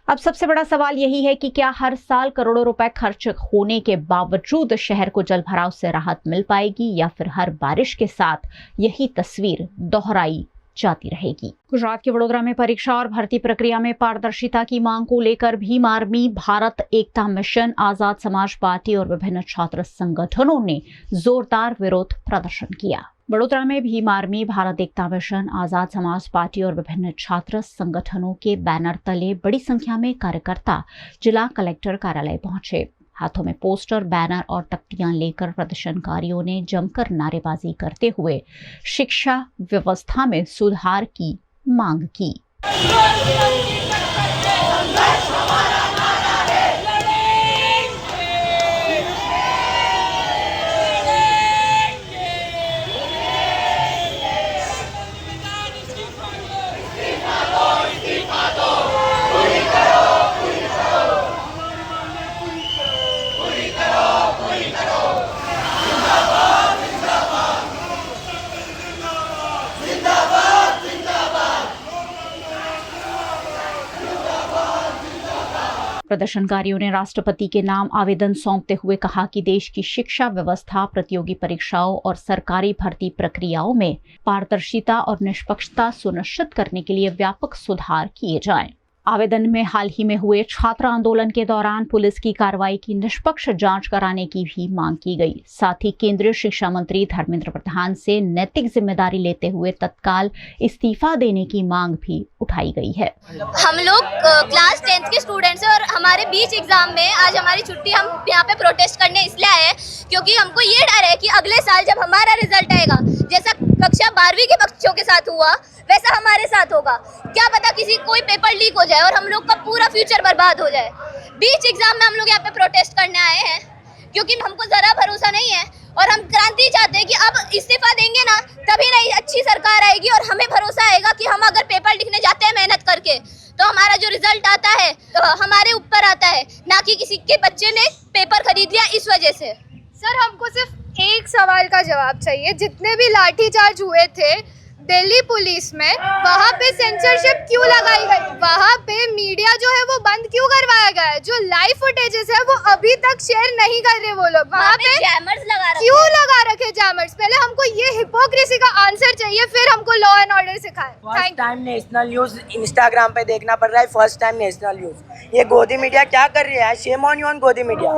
अब सबसे बड़ा सवाल यही है कि क्या हर साल करोड़ों रुपए खर्च होने के बावजूद शहर को जलभराव से राहत मिल पाएगी या फिर हर बारिश के साथ यही तस्वीर दोहराई जाती रहेगी। गुजरात के वडोदरा में परीक्षा और भर्ती प्रक्रिया में पारदर्शिता की मांग को लेकर भीम आर्मी, भारत एकता मिशन, आजाद समाज पार्टी और विभिन्न छात्र संगठनों ने जोरदार विरोध प्रदर्शन किया। वडोदरा में भीम आर्मी, भारत एकता मिशन, आजाद समाज पार्टी और विभिन्न छात्र संगठनों के बैनर तले बड़ी संख्या में कार्यकर्ता जिला कलेक्टर कार्यालय पहुंचे। हाथों में पोस्टर, बैनर और तख्तियां लेकर प्रदर्शनकारियों ने जमकर नारेबाजी करते हुए शिक्षा व्यवस्था में सुधार की मांग की। प्रदर्शनकारियों ने राष्ट्रपति के नाम आवेदन सौंपते हुए कहा कि देश की शिक्षा व्यवस्था, प्रतियोगी परीक्षाओं और सरकारी भर्ती प्रक्रियाओं में पारदर्शिता और निष्पक्षता सुनिश्चित करने के लिए व्यापक सुधार किए जाएं। आवेदन में हाल ही में हुए छात्र आंदोलन के दौरान पुलिस की कार्रवाई की निष्पक्ष जांच कराने की भी मांग की गई। साथ ही केंद्रीय शिक्षा मंत्री धर्मेंद्र प्रधान से नैतिक जिम्मेदारी लेते हुए तत्काल इस्तीफा देने की मांग भी उठाई गई है। हम लोग क्लास 10th के स्टूडेंट्स हैं और हमारे बीच एग्जाम में आज हमारी छुट्टी, हम यहाँ पे प्रोटेस्ट करने इसलिए आए हैं क्योंकि हमको ये डर है कि अगले साल जब हमारा रिजल्ट आएगा, जैसा कक्षा 12वीं के बच्चों के साथ हुआ वैसा हमारे साथ होगा। क्या पता किसी कोई पेपर लीक हो जाए और हम लोग का पूरा फ्यूचर बर्बाद हो जाए। बीच एग्जाम में हम लोग यहाँ पे प्रोटेस्ट करने आए हैं क्योंकि हमको ज़रा भरोसा नहीं है और हम क्रांति चाहते हैं कि अब इस्तीफा देंगे ना तभी नई अच्छी सरकार आएगी और हमें भरोसा आएगा कि हम अगर पेपर लिखने जाते हैं मेहनत करके तो हमारा जो रिजल्ट आता है हमारे ऊपर आता है, ना कि किसी के बच्चे ने पेपर खरीद लिया इस वजह से। सर हमको सिर्फ एक सवाल का जवाब चाहिए, जितने भी लाठीचार्ज हुए थे दिल्ली पुलिस में वहाँ पे सेंसरशिप क्यों लगाई गई, वहाँ पे मीडिया जो है वो बंद क्यों करवाया गया है, जो लाइव फुटेजेस है वो अभी तक शेयर नहीं कर रहे वो लोग, वहाँ पे जैमर्स लगा रखे क्यों लगा रखे जैमर्स। पहले हमको ये हिपोक्रेसी का आंसर चाहिए, फिर हमको लॉ एंड ऑर्डर सिखाए। First time national news Instagram पे देखना पड़ रहा है, फर्स्ट टाइम नेशनल न्यूज। ये गोदी मीडिया क्या कर रही है, शेम ऑन यू ऑन गोदी मीडिया।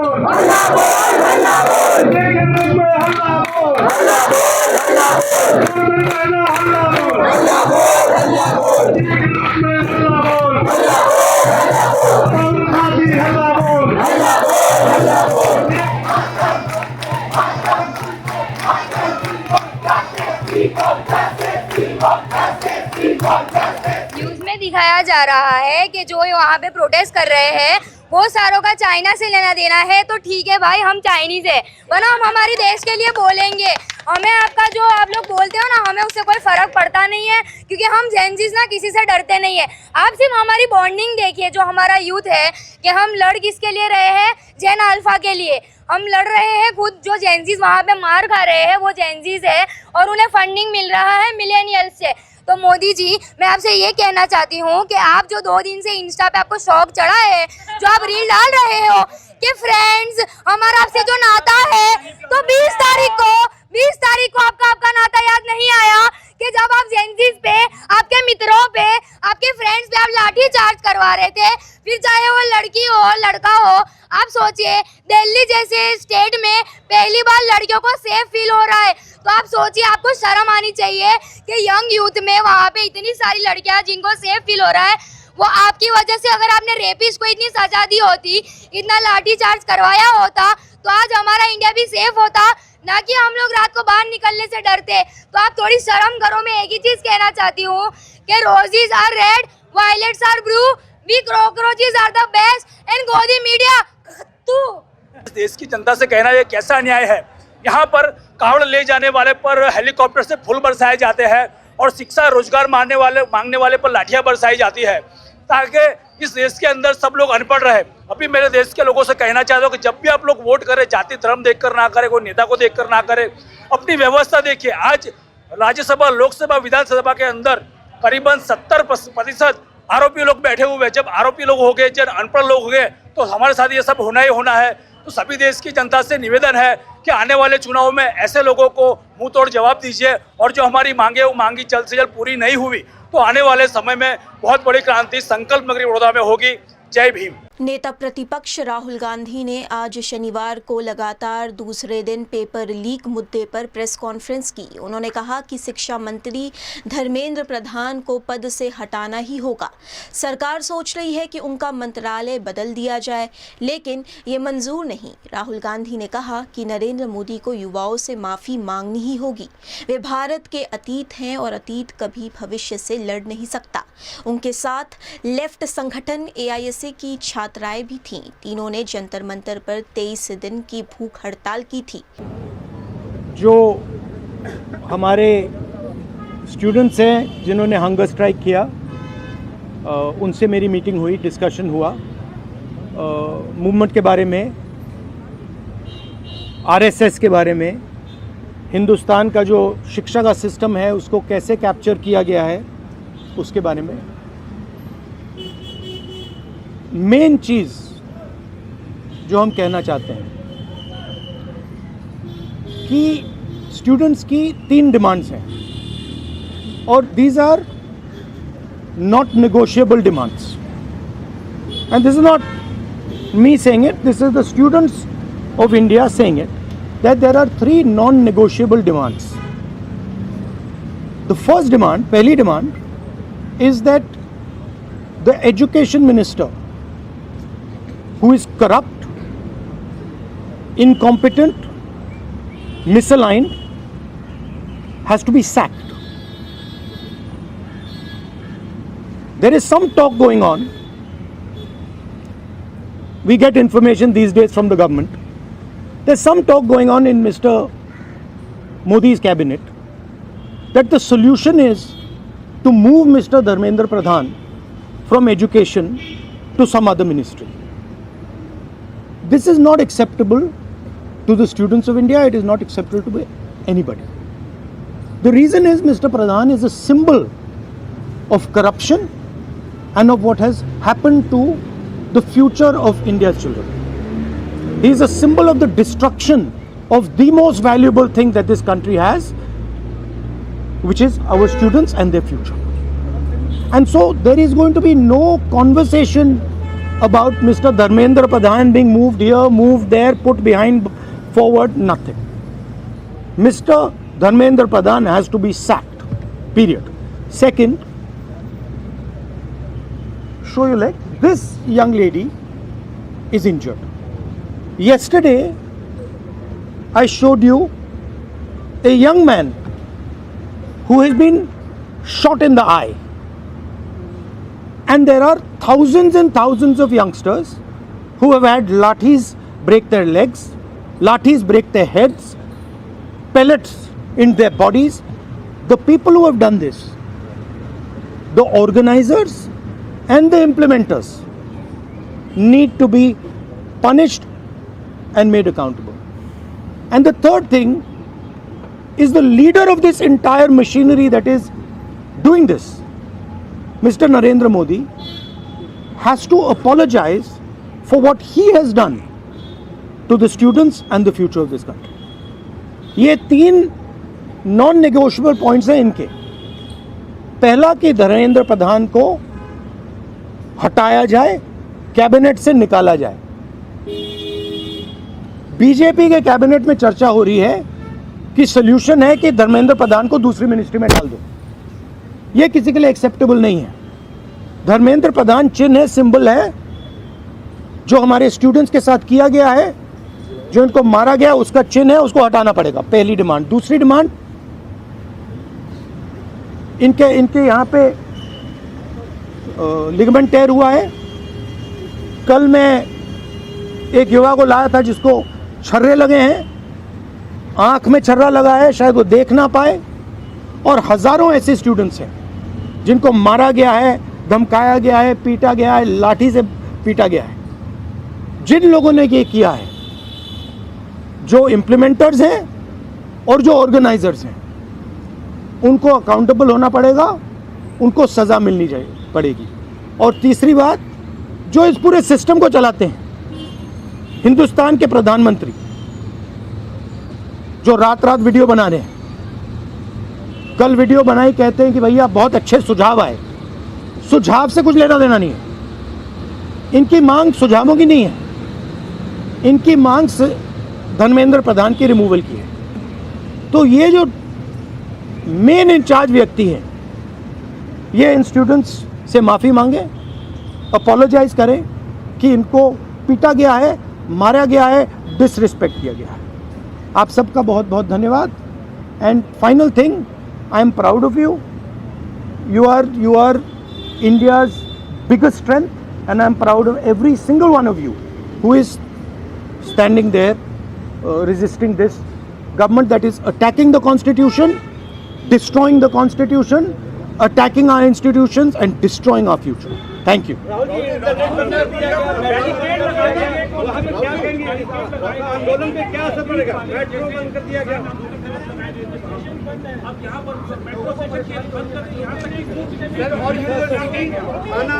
न्यूज में दिखाया जा रहा है कि जो वहाँ पे प्रोटेस्ट कर रहे हैं वो सारों का चाइना से लेना देना है, तो ठीक है भाई हम चाइनीज है, वरना हम हमारे देश के लिए बोलेंगे। हमें आपका जो आप लोग बोलते हो ना, हमें उससे कोई फर्क पड़ता नहीं है, क्योंकि हम जेनजीज ना किसी से डरते नहीं है। आप सिर्फ हमारी बॉन्डिंग देखिए, जो हमारा यूथ है कि हम लड़ किसके लिए रहे हैं, जेन अल्फा के लिए हम लड़ रहे हैं। खुद जो जेनजीज वहाँ पे मार खा रहे हैं वो जेनजीज है और उन्हें फंडिंग मिल रहा है मिलेनियल्स से। तो मोदी जी मैं आपसे ये कहना चाहती हूँ कि आप जो 2 दिन से इंस्टा पे आपको शौक चढ़ा है, जो आप रील डाल रहे हो कि फ्रेंड्स हमारा आपसे जो नाता है, तो 20 तारीख को आपका नाता याद नहीं आया कि जब आप जेनजीज पे, आपके मित्रों पे, आपके फ्रेंड्स पे आप लाठी चार्ज करवा रहे थे, फिर चाहे वो लड़की हो लड़का हो। आप सोचिए दिल्ली जैसे स्टेट में पहली बार लड़कियों को सेफ फील हो रहा है, तो आप सोचिए आपको शर्म आनी चाहिए कि यंग यूथ में वहाँ पे इतनी सारी लड़कियां जिनको सेफ फील हो रहा है, वो आपकी वजह से। अगर आपने रेपिस्ट को इतनी सजा दी होती, इतना लाठी चार्ज करवाया होता, तो आज हमारा इंडिया भी सेफ होता, ना कि हम लोग रात को बाहर निकलने से डरते। तो आप थोड़ी शर्म करो। मैं एक ही चीज कहना चाहती हूँ कि roses are red, violets are blue, we cockroaches are the best and गोदी मीडिया देश की जनता से कहना ये कैसा अन्याय है। यहाँ पर कावड़ ले जाने वाले पर हेलीकॉप्टर से फूल बरसाए जाते हैं और शिक्षा रोजगार मांगने वाले पर लाठियां बरसाई जाती है, ताकि इस देश के अंदर सब लोग अनपढ़ रहे। अभी मेरे देश के लोगों से कहना चाहता हूँ कि जब भी आप लोग वोट करें, जाति धर्म देखकर ना करें, कोई नेता को देखकर ना करें, अपनी व्यवस्था देखिए। आज राज्यसभा, लोकसभा, विधानसभा के अंदर करीबन 70% आरोपी लोग बैठे हुए हैं। जब आरोपी लोग हो गए, जब अनपढ़ लोग हो गए, तो हमारे साथ ये सब होना ही होना है। तो सभी देश की जनता से निवेदन है कि आने वाले चुनाव में ऐसे लोगों को मुंह तोड़ जवाब दीजिए, और जो हमारी मांगे वो मांगी जल्द से जल्द पूरी नहीं हुई तो आने वाले समय में बहुत बड़ी क्रांति संकल्प नगरी बड़ौदा में होगी। जय भीम। नेता प्रतिपक्ष राहुल गांधी ने आज शनिवार को लगातार दूसरे दिन पेपर लीक मुद्दे पर प्रेस कॉन्फ्रेंस की। उन्होंने कहा कि शिक्षा मंत्री धर्मेंद्र प्रधान को पद से हटाना ही होगा। सरकार सोच रही है कि उनका मंत्रालय बदल दिया जाए, लेकिन ये मंजूर नहीं। राहुल गांधी ने कहा कि नरेंद्र मोदी को युवाओं से माफ़ी मांगनी ही होगी। वे भारत के अतीत हैं और अतीत कभी भविष्य से लड़ नहीं सकता। उनके साथ लेफ्ट संगठन AISA की छात्राएं भी थीं। तीनों ने जंतर मंतर पर 23 दिन की भूख हड़ताल की थी। जो हमारे स्टूडेंट्स हैं जिन्होंने हंगर स्ट्राइक किया, उनसे मेरी मीटिंग हुई, डिस्कशन हुआ मूवमेंट के बारे में, RSS के बारे में, हिंदुस्तान का जो शिक्षा का सिस्टम है उसको कैसे कैप्चर किया गया है उसके बारे में। मेन चीज़ जो हम कहना चाहते हैं कि स्टूडेंट्स की 3 डिमांड्स हैं, और these are not negotiable demands, and this is not me saying it, this is the students of India saying it, that there are 3 non negotiable demands. The first demand, पहली demand is that the education minister, who is corrupt, incompetent, misaligned, has to be sacked. There is some talk going on. We get information these days from the government. There's some talk going on in Mr. Modi's cabinet that the solution is to move Mr. Dharmendra Pradhan from education to some other ministry. This is not acceptable to the students of India. It is not acceptable to anybody. The reason is Mr. Pradhan is a symbol of corruption and of what has happened to the future of India's children. He is a symbol of the destruction of the most valuable thing that this country has, which is our students and their future. And so there is going to be no conversation about Mr. Dharmendra Pradhan being moved here, moved there, put behind, forward, nothing. Mr. Dharmendra Pradhan has to be sacked, period. Second, show your leg. This young lady is injured. Yesterday, I showed you a young man who has been shot in the eye. And there are thousands and thousands of youngsters who have had lathis break their legs, lathis break their heads, pellets in their bodies. The people who have done this, the organizers and the implementers, need to be punished and made accountable. And the third thing is the leader of this entire machinery that is doing this, Mr. Narendra Modi, has to apologize for what he has done to the students and the future of this country. ये 3 non-negotiable points हैं इनके. पहला कि धर्मेंद्र प्रधान को हटाया जाए, cabinet से निकाला जाए. बीजेपी के कैबिनेट में चर्चा हो रही है कि सॉल्यूशन है कि धर्मेंद्र प्रधान को दूसरी मिनिस्ट्री में डाल दो. ये किसी के लिए एक्सेप्टेबल नहीं है. धर्मेंद्र प्रधान चिन्ह है, सिंबल है, जो हमारे स्टूडेंट्स के साथ किया गया है, जो इनको मारा गया उसका चिन्ह है, उसको हटाना पड़ेगा. पहली डिमांड. दूसरी डिमांड, इनके यहाँ पे लिगामेंट टेयर हुआ है. कल मैं एक युवा को लाया था जिसको छर्रे लगे हैं, आंख में छर्रा लगा है, शायद वो देख ना पाए. और हजारों ऐसे स्टूडेंट्स हैं जिनको मारा गया है, धमकाया गया है, पीटा गया है, लाठी से पीटा गया है. जिन लोगों ने ये किया है, जो इम्प्लीमेंटर्स हैं और जो ऑर्गेनाइजर्स हैं, उनको अकाउंटेबल होना पड़ेगा, उनको सज़ा मिलनी पड़ेगी. और तीसरी बात, जो इस पूरे सिस्टम को चलाते हैं, हिंदुस्तान के प्रधानमंत्री, जो रात रात वीडियो बना रहे हैं, कल वीडियो बनाई, कहते हैं कि भैया बहुत अच्छे सुझाव आए. सुझाव से कुछ लेना देना नहीं है. इनकी मांग सुझावों की नहीं है, इनकी मांग धर्मेंद्र प्रधान की रिमूवल की है. तो ये जो मेन इंचार्ज व्यक्ति हैं, ये इन स्टूडेंट्स से माफ़ी मांगे, अपोलोजाइज करें कि इनको पीटा गया है, मारा गया है, डिसरिस्पेक्ट किया गया है. आप सबका बहुत बहुत धन्यवाद. And final thing, I am proud of you. You are India's biggest strength, and I am proud of every single one of you who is standing there resisting this government that is attacking the constitution, destroying the constitution, attacking our institutions and destroying our future. Thank you. आंदोलन पे क्या असर पड़ेगा? Metro बंद कर दिया गया. अब यहाँ पर मेट्रो स्टेशन बंद कर दिया, यहाँ तक कि सर और यूनिवर्सिटी आना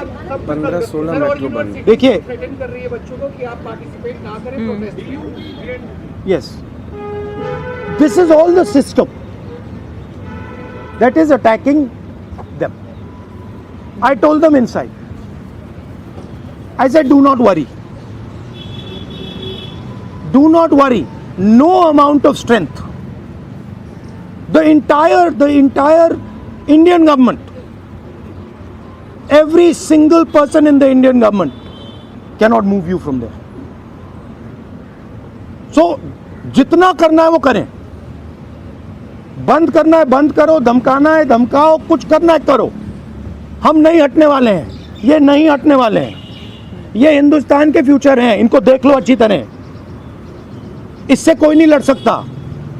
15-16 मेट्रो बंद. देखिए, थ्रेटन कर रही है बच्चों को कि आप पार्टिसिपेट ना करें protest. Yes, this is all the system that is attacking them. I told them inside. I said, do not worry. Do not worry. No amount of strength. The entire Indian government, every single person in the Indian government cannot move you from there. So, जितना करना है वो करें. बंद करना है बंद करो, धमकाना है धमकाओ, कुछ करना है करो. हम नहीं हटने वाले हैं, ये नहीं हटने वाले हैं. ये हिंदुस्तान के फ्यूचर हैं, इनको देख लो अच्छी तरह. इससे कोई नहीं लड़ सकता.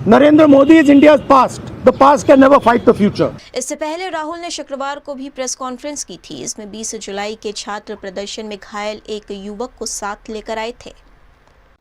Narendra Modi is India's past. The past can never fight the future. इससे पहले राहुल ने शुक्रवार को भी प्रेस कॉन्फ्रेंस की थी। इसमें 20 जुलाई के छात्र प्रदर्शन में घायल एक युवक को साथ लेकर आए थे।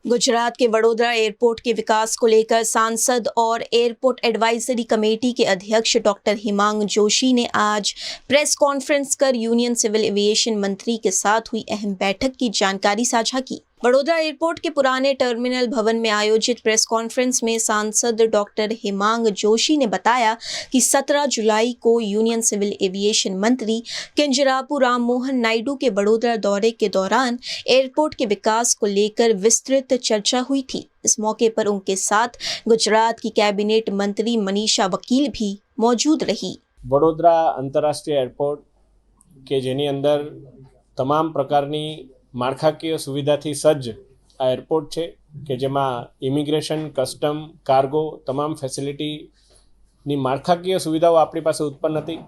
गुजरात के वडोदरा एयरपोर्ट के विकास को लेकर सांसद और एयरपोर्ट एडवाइजरी कमेटी के अध्यक्ष डॉक्टर हिमांग जोशी ने आज प्रेस कॉन्फ्रेंस कर यूनियन सिविल एविएशन मंत्री के साथ हुई अहम बैठक की जानकारी साझा की। वडोदरा एयरपोर्ट के पुराने टर्मिनल भवन में आयोजित प्रेस कॉन्फ्रेंस में सांसद डॉक्टर हिमांग जोशी ने बताया कि 17 जुलाई को यूनियन सिविल एविएशन मंत्री किंजरापू राम मोहन नायडू के वडोदरा दौरे के दौरान एयरपोर्ट के विकास को लेकर विस्तृत चर्चा हुई थी। इस मौके पर उनके साथ गुजरात की कैबिनेट मंत्री मनीषा वकील भी मौजूद रही। वडोदरा अंतरराष्ट्रीय एयरपोर्ट के जेनी अंदर तमाम प्रकारनी माળખાકીય સુવિધાથી સજ્જ આ એરપોર્ટ છે કે જેમાં ઇમિગ્રેશન, કસ્ટમ, કાર્ગો તમામ ફેસિલિટીની માળખાકીય સુવિધાઓ આપણી પાસે ઉત્પન્ન હતી।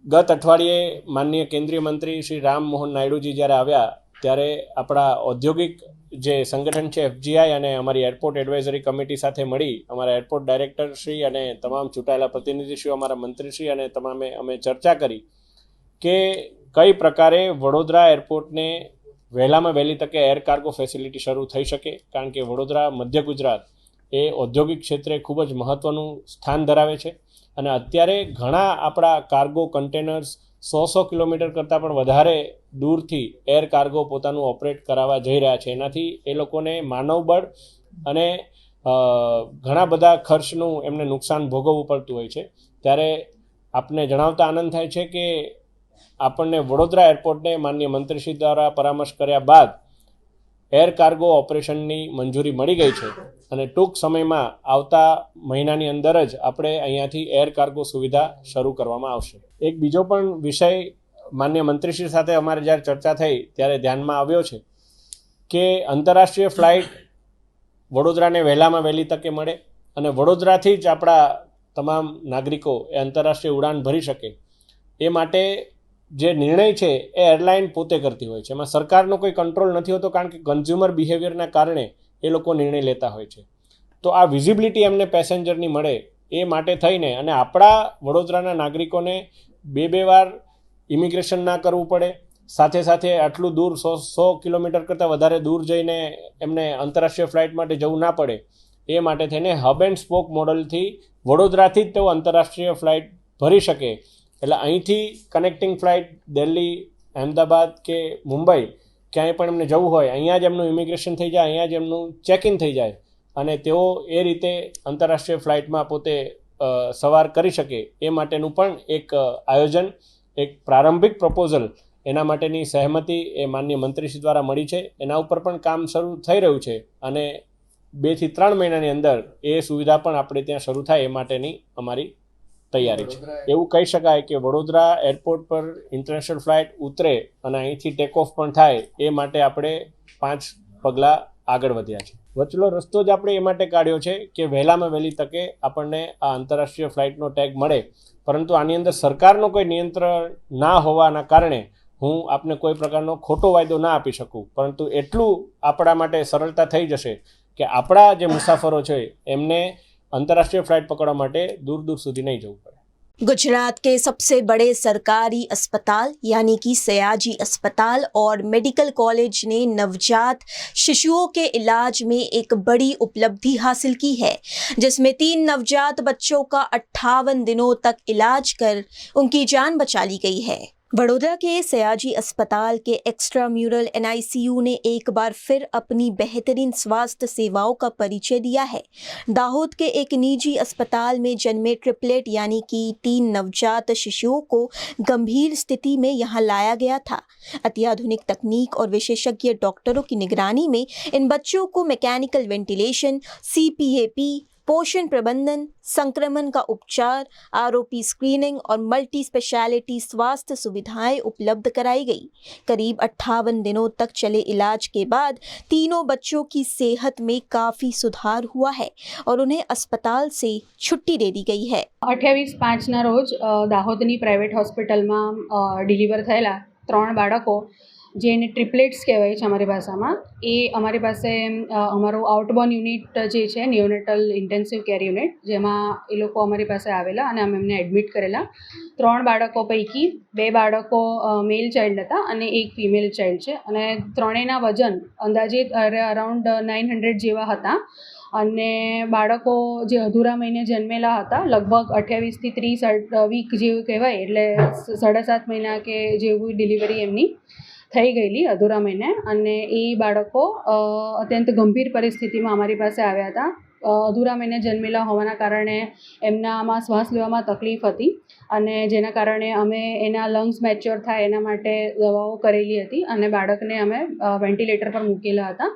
ગત અઠવાડિયે માનનીય કેન્દ્રીય મંત્રી શ્રી રામ મોહન નાયડુજી જ્યારે આવ્યા ત્યારે આપણા ઔદ્યોગિક જે સંગઠન છે FGI અને અમારી એરપોર્ટ એડવાઇઝરી કમિટી સાથે મળી અમારા એરપોર્ટ ડાયરેક્ટરશ્રી અને તમામ ચૂંટાયેલા પ્રતિનિધિશ્રીઓ અમારા મંત્રીશ્રી અને તમામે અમે ચર્ચા કરી કે કઈ પ્રકારે વડોદરા એરપોર્ટને વહેલામાં વહેલી તકે એર કાર્ગો ફેસિલિટી શરૂ થઈ શકે, કારણ કે વડોદરા મધ્ય ગુજરાત એ ઔદ્યોગિક ક્ષેત્રે ખૂબ જ મહત્ત્વનું સ્થાન ધરાવે છે અને અત્યારે ઘણા આપણા કાર્ગો કન્ટેનર્સ 100 કિલોમીટર કરતાં પણ વધારે દૂરથી એર કાર્ગો પોતાનું ઓપરેટ કરાવવા જઈ રહ્યા છે। એનાથી એ લોકોને માનવબળ અને ઘણા બધા ખર્ચનું એમને નુકસાન ભોગવવું પડતું હોય છે। ત્યારે આપને જણાવતા આનંદ થાય છે કે આપણને વડોદરા એરપોર્ટને માનનીય મંત્રીશ્રી દ્વારા પરામર્શ કર્યા બાદ એર કાર્ગો ઓપરેશનની મંજૂરી મળી ગઈ છે અને ટૂંક સમયમાં આવતા મહિનાની અંદર જ આપણે અહીંયાથી એર કાર્ગો સુવિધા શરૂ કરવામાં આવશે। એક બીજો પણ વિષય માનનીય મંત્રીશ્રી સાથે અમારે જ્યારે ચર્ચા થઈ ત્યારે ધ્યાનમાં આવ્યો છે કે આંતરરાષ્ટ્રીય ફ્લાઇટ વડોદરાને વહેલામાં વહેલી તકે મળે અને વડોદરાથી જ આપણા તમામ નાગરિકો એ આંતરરાષ્ટ્રીય ઉડાન ભરી શકે। એ માટે જે નિર્ણય છે એ એરલાઇન પોતે કરતી હોય છે, એમાં સરકારનો કોઈ કંટ્રોલ નથી હોતો, કારણ કે કન્ઝ્યુમર બિહેવિયરના કારણે એ લોકો નિર્ણય લેતા હોય છે। તો આ વિઝિબિલિટી એમને પેસેન્જરની મળે એ માટે થઈને અને આપણા વડોદરાના નાગરિકોને બે વાર ઇમિગ્રેશન ના કરવું પડે, સાથે સાથે આટલું દૂર 100 કિલોમીટર કરતાં વધારે દૂર જઈને એમને આંતરરાષ્ટ્રીય ફ્લાઇટ માટે જવું ના પડે, એ માટે થઈને હબ એન્ડ સ્પોક મોડલથી વડોદરાથી જ તેઓ આંતરરાષ્ટ્રીય ફ્લાઇટ ભરી શકે। એટલે અહીંથી કનેક્ટિંગ ફ્લાઇટ દિલ્હી, અહેમદાબાદ કે મુંબઈ ક્યાંય પણ એમને જવું હોય અહીંયા જ એમનું ઇમિગ્રેશન થઈ જાય, અહીંયા જ એમનું ચેક ઇન થઈ જાય અને તેઓ એ રીતે આંતરરાષ્ટ્રીય ફ્લાઇટમાં પોતે સવાર કરી શકે। એ માટેનું પણ એક આયોજન, એક પ્રારંભિક પ્રપોઝલ એના માટેની સહેમતિ એ માનનીય મંત્રીશ્રી દ્વારા મળી છે। એના ઉપર પણ કામ શરૂ થઈ રહ્યું છે અને 2 થી 3 મહિનાની અંદર એ સુવિધા પણ આપણે ત્યાં શરૂ થાય એ માટેની અમારી તૈયારી છે। એવું કહી શકાય કે વડોદરા એરપોર્ટ પર ઇન્ટરનેશનલ ફ્લાઇટ ઉતરે અને અહીંથી ટેક ઓફ પણ થાય એ માટે આપણે 5 પગલાં આગળ વધ્યા છે। વચલો રસ્તો જ આપણે એ માટે કાઢ્યો છે કે વહેલામાં વહેલી તકે આપણને આ આંતરરાષ્ટ્રીય ફ્લાઇટનો ટેગ મળે, પરંતુ આની અંદર સરકારનો કોઈ નિયંત્રણ ના હોવાના કારણે હું આપને કોઈ પ્રકારનો ખોટો વાયદો ના આપી શકું, પરંતુ એટલું આપણા માટે સરળતા થઈ જશે કે આપણા જે મુસાફરો છે એમને अंतर्राष्ट्रीय फ्लाइट पकड़वा माटे दूर दूर सुधी नहीं जવું પડે। गुजरात के सबसे बड़े सरकारी अस्पताल यानी कि सयाजी अस्पताल और मेडिकल कॉलेज ने नवजात शिशुओं के इलाज में एक बड़ी उपलब्धि हासिल की है, जिसमें 3 नवजात बच्चों का 58 दिनों तक इलाज कर उनकी जान बचा ली गई है। वडोदरा के सयाजी अस्पताल के एक्स्ट्रा म्यूरल NICU ने एक बार फिर अपनी बेहतरीन स्वास्थ्य सेवाओं का परिचय दिया है। दाहोद के एक निजी अस्पताल में जन्मे ट्रिपलेट यानी कि 3 नवजात शिशुओं को गंभीर स्थिति में यहां लाया गया था। अत्याधुनिक तकनीक और विशेषज्ञ डॉक्टरों की निगरानी में इन बच्चों को मैकेनिकल वेंटिलेशन, CPAP, पोषण प्रबंधन, संक्रमण का उपचार, ROP स्क्रीनिंग और मल्टी स्पेशलिटी स्वास्थ्य सुविधाएं उपलब्ध कराई गई। करीब 58 दिनों तक चले इलाज के बाद तीनों बच्चों की सेहत में काफ़ी सुधार हुआ है और उन्हें अस्पताल से छुट्टी दे दी गई है। 28/5 રોજ દાહોદની પ્રાઇવેટ હોસ્પિટલમાં ડિલિવર થયેલા 3 બાળકો જેને ટ્રિપલેટ્સ કહેવાય છે અમારી ભાષામાં, એ અમારી પાસે અમારું આઉટબોર્ન યુનિટ જે છે નિયોનેટલ ઇન્ટેન્સિવ કેર યુનિટ, જેમાં એ લોકો અમારી પાસે આવેલા અને અમે એમને એડમિટ કરેલા. 3 બાળકો પૈકી 2 બાળકો મેલ ચાઇલ્ડ હતા અને 1 ફિમેલ ચાઇલ્ડ છે અને ત્રણેયના વજન અંદાજિત અરાઉન્ડ 900 જેવા હતા અને બાળકો જે અધૂરા મહિને જન્મેલા હતા લગભગ 28 થી 30 વીક જેવું કહેવાય, એટલે 7.5 મહિના કે જેવું ડિલિવરી એમની થઈ ગયેલી અધૂરા મહિને અને એ બાળકો અત્યંત ગંભીર પરિસ્થિતિમાં અમારી પાસે આવ્યા હતા. અધૂરા મહિને જન્મેલા હોવાના કારણે એમનામાં શ્વાસ લેવામાં તકલીફ હતી અને જેના કારણે અમે એના લંગ્સ મેચ્યોર થાય એના માટે દવાઓ કરેલી હતી અને બાળકને અમે વેન્ટિલેટર પર મૂકેલા હતા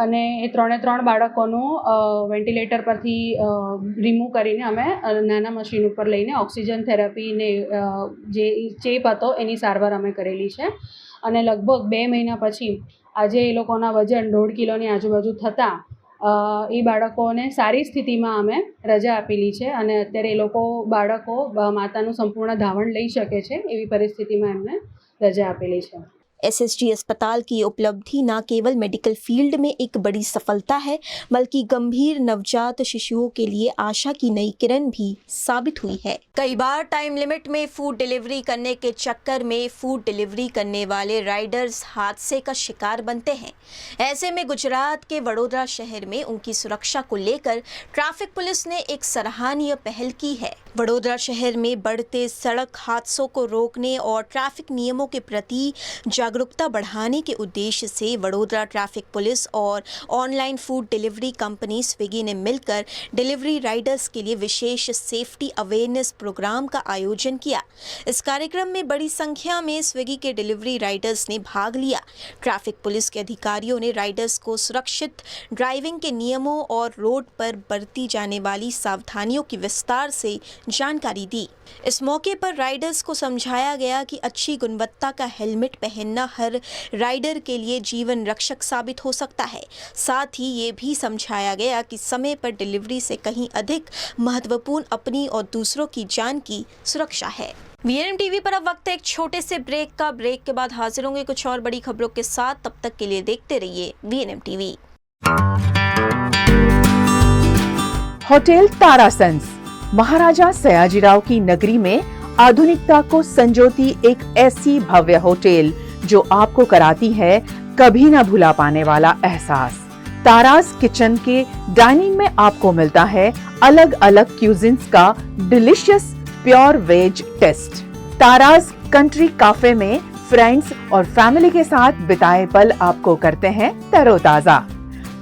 અને એ 3 બાળકોનું વેન્ટિલેટર પરથી રિમૂવ કરીને અમે નાના મશીન ઉપર લઈને ઓક્સિજન થેરાપીને જે ચેપ હતો એની સારવાર અમે કરેલી છે અને લગભગ 2 મહિના પછી આજે એ લોકોના વજન 1.5 કિલોની આજુબાજુ થતાં એ બાળકોને સારી સ્થિતિમાં અમે રજા આપેલી છે અને અત્યારે એ લોકો બાળકો માતાનું સંપૂર્ણ ધાવણ લઈ શકે છે એવી પરિસ્થિતિમાં એમને રજા આપેલી છે. एसएसजी अस्पताल की उपलब्धि न केवल मेडिकल फील्ड में एक बड़ी सफलता है बल्कि गंभीर नवजात शिशुओं के लिए आशा की नई किरण भी साबित हुई है. कई बार टाइम लिमिट में फूड डिलीवरी करने के चक्कर में फूड डिलीवरी करने वाले राइडर्स हादसे का शिकार बनते हैं. ऐसे में गुजरात के वडोदरा शहर में उनकी सुरक्षा को लेकर ट्रैफिक पुलिस ने एक सराहनीय पहल की है. वडोदरा शहर में बढ़ते सड़क हादसों को रोकने और ट्रैफिक नियमों के प्रति जागरूकता बढ़ाने के उद्देश्य से वडोदरा ट्रैफिक पुलिस और online food delivery company Swiggy ने मिलकर डिलीवरी राइडर्स के लिए विशेष सेफ्टी अवेयरनेस प्रोग्राम का आयोजन किया. इस कार्यक्रम में बड़ी संख्या में स्विगी के डिलीवरी राइडर्स ने भाग लिया. ट्रैफिक पुलिस के अधिकारियों ने राइडर्स को सुरक्षित ड्राइविंग के नियमों और रोड पर बरती जाने वाली सावधानियों की विस्तार से जानकारी दी. इस मौके पर राइडर्स को समझाया गया कि अच्छी गुणवत्ता का हेलमेट पहनना हर राइडर के लिए जीवन रक्षक साबित हो सकता है. साथ ही ये भी समझाया गया कि समय पर डिलीवरी से कहीं अधिक महत्वपूर्ण अपनी और दूसरों की जान की सुरक्षा है. वीएनएम टीवी पर अब वक्त है एक छोटे से ब्रेक का. ब्रेक के बाद हाजिर होंगे कुछ और बड़ी खबरों के साथ. तब तक के लिए देखते रहिए वीएनएम टीवी. होटल तारासंस महाराजा सयाजीराव की नगरी में आधुनिकता को संजोती एक ऐसी भव्य होटल जो आपको कराती है कभी न भुला पाने वाला एहसास. तारास किचन के डाइनिंग में आपको मिलता है अलग अलग क्यूजिन्स का delicious pure veg taste. Taras country cafe में फ्रेंड्स और फैमिली के साथ बिताए पल आपको करते हैं तरोताजा.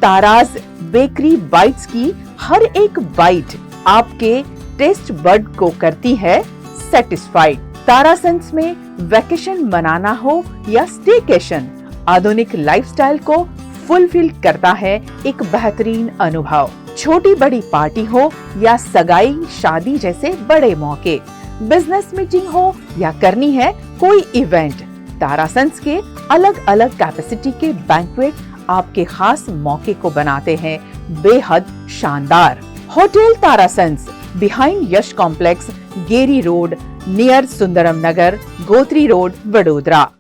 तारास बेकरी बाइट्स की हर एक बाइट आपके टेस्ट बड को करती है सेटिस्फाइड. तारासंस में वैकेशन मनाना हो या स्टेकेशन, आधुनिक लाइफस्टाइल को फुलफिल करता है एक बेहतरीन अनुभव. छोटी बड़ी पार्टी हो या सगाई शादी जैसे बड़े मौके, बिजनेस मीटिंग हो या करनी है कोई इवेंट, तारासंस के अलग अलग कैपेसिटी के बैंक्वेट आपके खास मौके को बनाते हैं बेहद शानदार. Hotel Tarasons behind Yash Complex, Geri Road, near Sundaram Nagar, Gotri Road, Vadodara.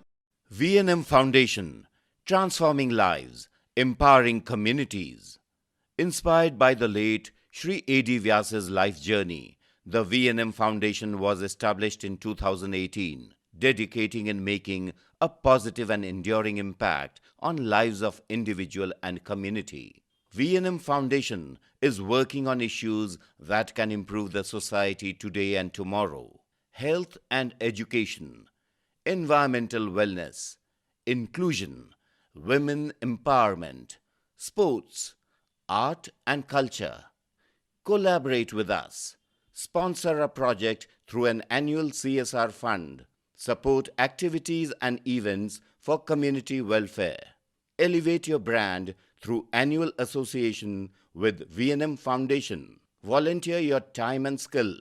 V&M Foundation, transforming lives, empowering communities. Inspired by the late Shri A.D. Vyas's life journey, the V&M Foundation was established in 2018, dedicating and making a positive and enduring impact on lives of individual and community. V&M Foundation is working on issues that can improve the society today and tomorrow. Health and education, environmental wellness, inclusion, women empowerment, sports, art and culture. Collaborate with us. Sponsor a project through an annual CSR fund. Support activities and events for community welfare. Elevate your brand through annual association with V&M Foundation. Volunteer your time and skill.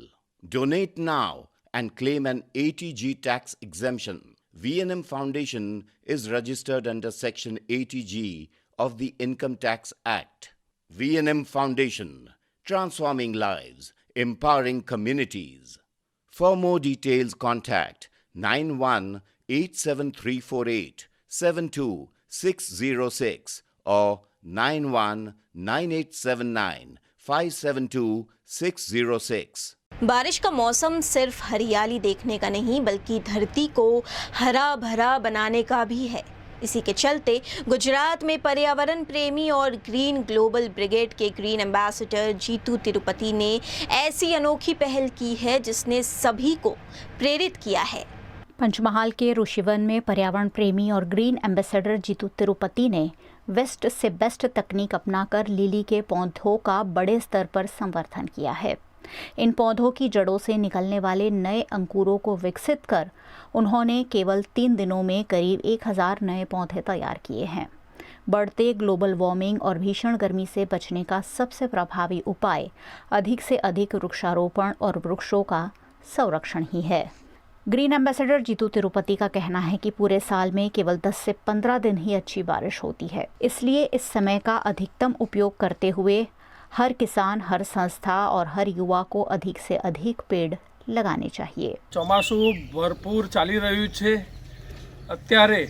Donate now and claim an ATG tax exemption. V&M Foundation is registered under Section 80G of the Income Tax Act. V&M Foundation, transforming lives, empowering communities. For more details, contact 918738 72606 or 919879572606। बारिश का मौसम सिर्फ हरियाली देखने का नहीं बल्कि धरती को हरा भरा बनाने का भी है। इसी के चलते गुजरात में पर्यावरण प्रेमी और ग्रीन ग्लोबल ब्रिगेड के ग्रीन एम्बेसडर जीतू तिरुपति ने ऐसी अनोखी पहल की है जिसने सभी को प्रेरित किया है। पंचमहाल के ऋषिवन में पर्यावरण प्रेमी और ग्रीन एम्बेसडर जीतू तिरुपति ने वेस्ट से बेस्ट तकनीक अपनाकर लिली के पौधों का बड़े स्तर पर संवर्धन किया है। इन पौधों की जड़ों से निकलने वाले नए अंकुरों को विकसित कर उन्होंने केवल 3 दिनों में करीब 1000 नए पौधे तैयार किए हैं। बढ़ते ग्लोबल वार्मिंग और भीषण गर्मी से बचने का सबसे प्रभावी उपाय अधिक से अधिक वृक्षारोपण और वृक्षों का संरक्षण ही है। ग्रीन एम्बेसडर जीतू तिरुपति का कहना है कि पूरे साल में केवल 10 से 15 दिन ही अच्छी बारिश होती है, इसलिए इस समय का अधिकतम उपयोग करते हुए हर किसान, हर संस्था और हर युवा को अधिक से अधिक पेड़ लगाने चाहिए। ચોમાસું ભરપૂર ચાલી રહ્યું છે। અત્યારે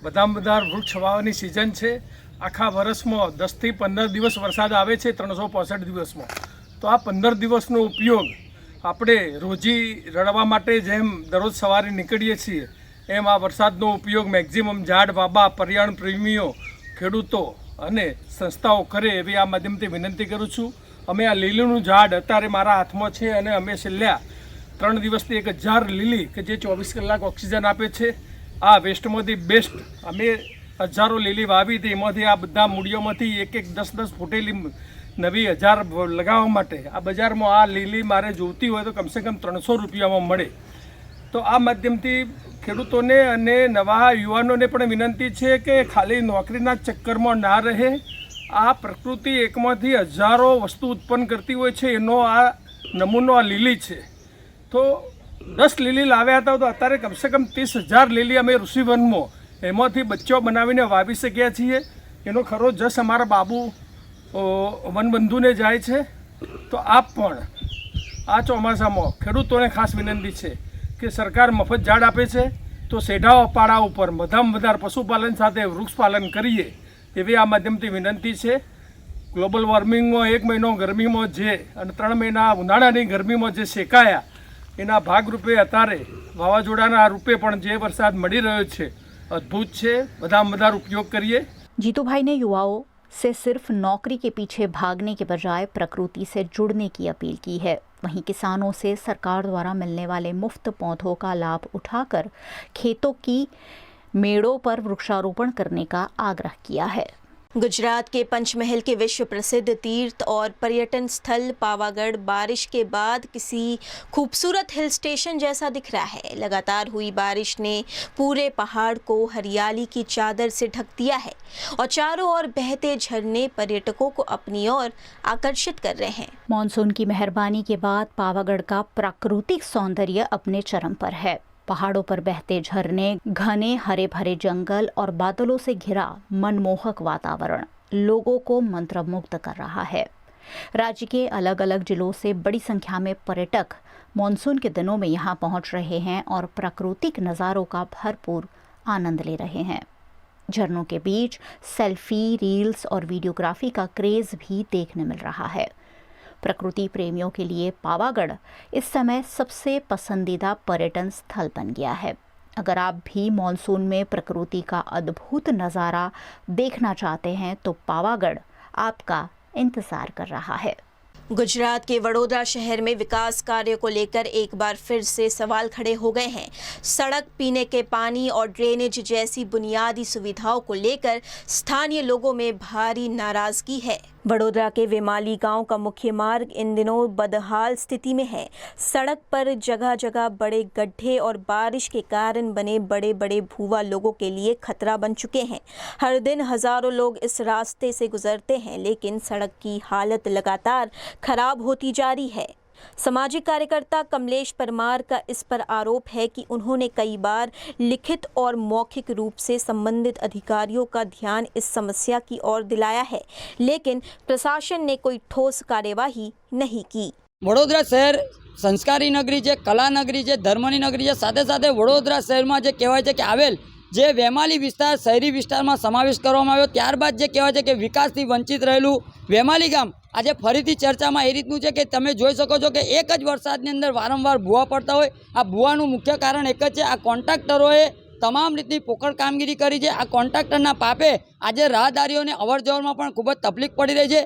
બધા વૃક્ષ વાવવાની સિઝન છે। આખા વર્ષમાં 10 થી 15 દિવસ વરસાદ આવે છે 365 દિવસમાં। તો આ 15 દિવસનો ઉપયોગ આપણે રોજી રળવા માટે જેમ દરરોજ સવારે નીકળીએ છીએ એમ આ વરસાદનો ઉપયોગ મેક્સિમમ ઝાડ વાવવા પર્યાવરણ પ્રેમીઓ, ખેડૂતો અને સંસ્થાઓ કરે એવી આ માધ્યમથી વિનંતી કરું છું। અમે આ લીલીનું ઝાડ અત્યારે મારા હાથમાં છે અને અમે છેલ્લા 3 દિવસથી 1000 લીલી કે જે 24 કલાક ઓક્સિજન આપે છે આ વેસ્ટમાંથી બેસ્ટ અમે હજારો લીલી વાવી હતી। એમાંથી આ બધા મૂળિયોમાંથી એક 10-10 ફૂટેલી નવી 1000 લગાવવા માટે આ બજારમાં આ લીલી મારે જોઈતી હોય તો કમસે કમ 300 રૂપિયામાં મળે। તો આ માધ્યમથી ખેડૂતોને અને નવા યુવાનોને પણ વિનંતી છે કે ખાલી નોકરીના ચક્કરમાં ના રહે। આ પ્રકૃતિ એકમાંથી હજારો વસ્તુ ઉત્પન્ન કરતી હોય છે, એનો આ નમૂનો આ લીલી છે। તો 10 લીલી લાવ્યા હતા તો અત્યારે કમસે કમ 30,000 લીલી અમે ઋષિવનમાં એમાંથી બચ્ચો બનાવીને વાવી શક્યા છીએ। એનો ખરો જશ અમારા બાબુ વનબંધુને જાય છે। તો આપ પણ આ ચોમાસામાં ખેડૂતોને ખાસ વિનંતી છે કે સરકાર મફત ઝાડ આપે છે તો સેઢાઓ પાડા ઉપર વધારે વધારે પશુપાલન સાથે વૃક્ષપાલન કરીએ એવી આ માધ્યમથી વિનંતી છે। ગ્લોબલ વોર્મિંગમાં 1 મહિનો ગરમીમાં જે અને 3 મહિના ઉનાળાની ગરમીમાં જે શેકાયા એના ભાગરૂપે અત્યારે વાવાઝોડાના રૂપે પણ જે વરસાદ મળી રહ્યો છે અદ્ભુત છે। વધારે ઉપયોગ કરીએ। जीतू भाई ने युवाओं से सिर्फ नौकरी के पीछे भागने के बजाय प्रकृति से जुड़ने की अपील की है। वहीं किसानों से सरकार द्वारा मिलने वाले मुफ्त पौधों का लाभ उठाकर खेतों की मेड़ों पर वृक्षारोपण करने का आग्रह किया है। गुजरात के पंचमहल के विश्व प्रसिद्ध तीर्थ और पर्यटन स्थल पावागढ़ बारिश के बाद किसी खूबसूरत हिल स्टेशन जैसा दिख रहा है। लगातार हुई बारिश ने पूरे पहाड़ को हरियाली की चादर से ढक दिया है और चारों ओर बहते झरने पर्यटकों को अपनी ओर आकर्षित कर रहे हैं। मॉनसून की मेहरबानी के बाद पावागढ़ का प्राकृतिक सौंदर्य अपने चरम पर है। पहाड़ों पर बहते झरने, घने हरे भरे जंगल और बादलों से घिरा मनमोहक वातावरण लोगों को मंत्रमुग्ध कर रहा है। राज्य के अलग अलग जिलों से बड़ी संख्या में पर्यटक मॉनसून के दिनों में यहाँ पहुँच रहे हैं और प्राकृतिक नज़ारों का भरपूर आनंद ले रहे हैं। झरनों के बीच सेल्फी, रील्स और वीडियोग्राफी का क्रेज भी देखने मिल रहा है। प्रकृति प्रेमियों के लिए पावागढ़ इस समय सबसे पसंदीदा पर्यटन स्थल बन गया है। अगर आप भी मॉनसून में प्रकृति का अद्भुत नज़ारा देखना चाहते हैं तो पावागढ़ आपका इंतज़ार कर रहा है। गुजरात के वडोदरा शहर में विकास कार्यों को लेकर एक बार फिर से सवाल खड़े हो गए हैं। सड़क, पीने के पानी और ड्रेनेज जैसी बुनियादी सुविधाओं को लेकर स्थानीय लोगों में भारी नाराजगी है। वडोदरा के वेमाली गांव का मुख्य मार्ग इन दिनों बदहाल स्थिति में है। सड़क पर जगह जगह बड़े गड्ढे और बारिश के कारण बने बड़े बड़े भूवा लोगों के लिए खतरा बन चुके हैं। हर दिन हजारों लोग इस रास्ते से गुजरते हैं, लेकिन सड़क की हालत लगातार खराब होती जा रही है। सामाजिक कार्यकर्ता कमलेश परमार का इस पर आरोप है कि उन्होंने कई बार लिखित और मौखिक रूप से संबंधित अधिकारियों का ध्यान इस समस्या की ओर दिलाया है, लेकिन प्रशासन ने कोई ठोस कार्यवाही नहीं की। वडोदरा शहर संस्कारी नगरी है, कला नगरी है, धर्मनी नगरी है। साथे साथे वडोदरा शहर में जो कहवाय छे कि आवेल જે વેમાલી વિસ્તાર શહેરી વિસ્તારમાં સમાવેશ કરવામાં આવ્યો, ત્યારબાદ જે કહેવાય છે કે વિકાસથી વંચિત રહેલું વેમાલી ગામ આજે ફરીથી ચર્ચામાં એ રીતનું છે કે તમે જોઈ શકો છો કે એક જ વરસાદની અંદર વારંવાર ભૂવા પડતા હોય. આ ભૂવાનું મુખ્ય કારણ એક જ છે, આ કોન્ટ્રાક્ટરોએ તમામ રીતની પોકળ કામગીરી કરી છે. આ કોન્ટ્રાક્ટરના પાપે આજે રાહદારીઓને અવરજવરમાં પણ ખૂબ જ તકલીફ પડી રહી છે.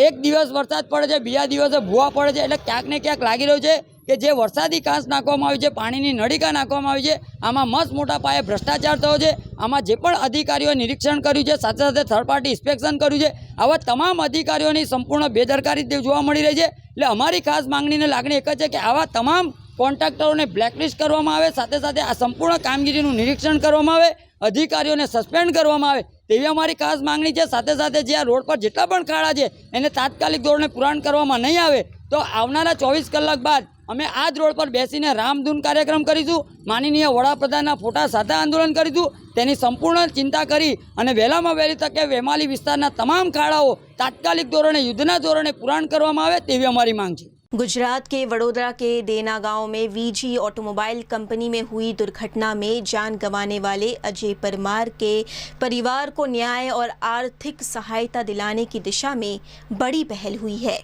એક દિવસ વરસાદ પડે છે, બીજા દિવસે ભૂવા પડે છે, એટલે ક્યાંક ને ક્યાંક લાગી રહ્યું છે કે જે વરસાદી કાંસ નાખવામાં આવી છે, પાણીની નળીકા નાખવામાં આવી છે, આમાં મસ્ત મોટા પાયે ભ્રષ્ટાચાર થયો છે. આમાં જે પણ અધિકારીઓએ નિરીક્ષણ કર્યું છે, સાથે સાથે થર્ડ પાર્ટી ઇન્સ્પેક્શન કર્યું છે, આવા તમામ અધિકારીઓની સંપૂર્ણ બેદરકારી જોવા મળી રહી છે. એટલે અમારી ખાસ માંગણીને લાગણી એક જ છે કે આવા તમામ કોન્ટ્રાક્ટરોને બ્લેકલિસ્ટ કરવામાં આવે, સાથે સાથે આ સંપૂર્ણ કામગીરીનું નિરીક્ષણ કરવામાં આવે, અધિકારીઓને સસ્પેન્ડ કરવામાં આવે તેવી અમારી ખાસ માંગણી છે. સાથે સાથે જે આ રોડ પર જેટલા પણ ખાડા છે એને તાત્કાલિક ધોરણે પુરાણ કરવામાં નહીં આવે તો આવનારા 24 કલાક બાદ અમે આ જ રોડ પર બેસીને રામધૂન કાર્યક્રમ કરીશું, માનનીય વડાપ્રધાનના ફોટા સાથે આંદોલન કરીશું. તેની સંપૂર્ણ ચિંતા કરી અને વહેલામાં વહેલી તકે વેમાલી વિસ્તારના તમામ ખાડાઓ તાત્કાલિક ધોરણે युद्धના ધોરણે પુરાણ કરવામાં આવે તેવી અમારી માંગ છે. गुजरात के वडोदरा के देना गांव में वीजी ऑटोमोबाइल कंपनी में हुई दुर्घटना में जान गंवाने वाले अजय परमार के परिवार को न्याय और आर्थिक सहायता दिलाने की दिशा में बड़ी पहल हुई है.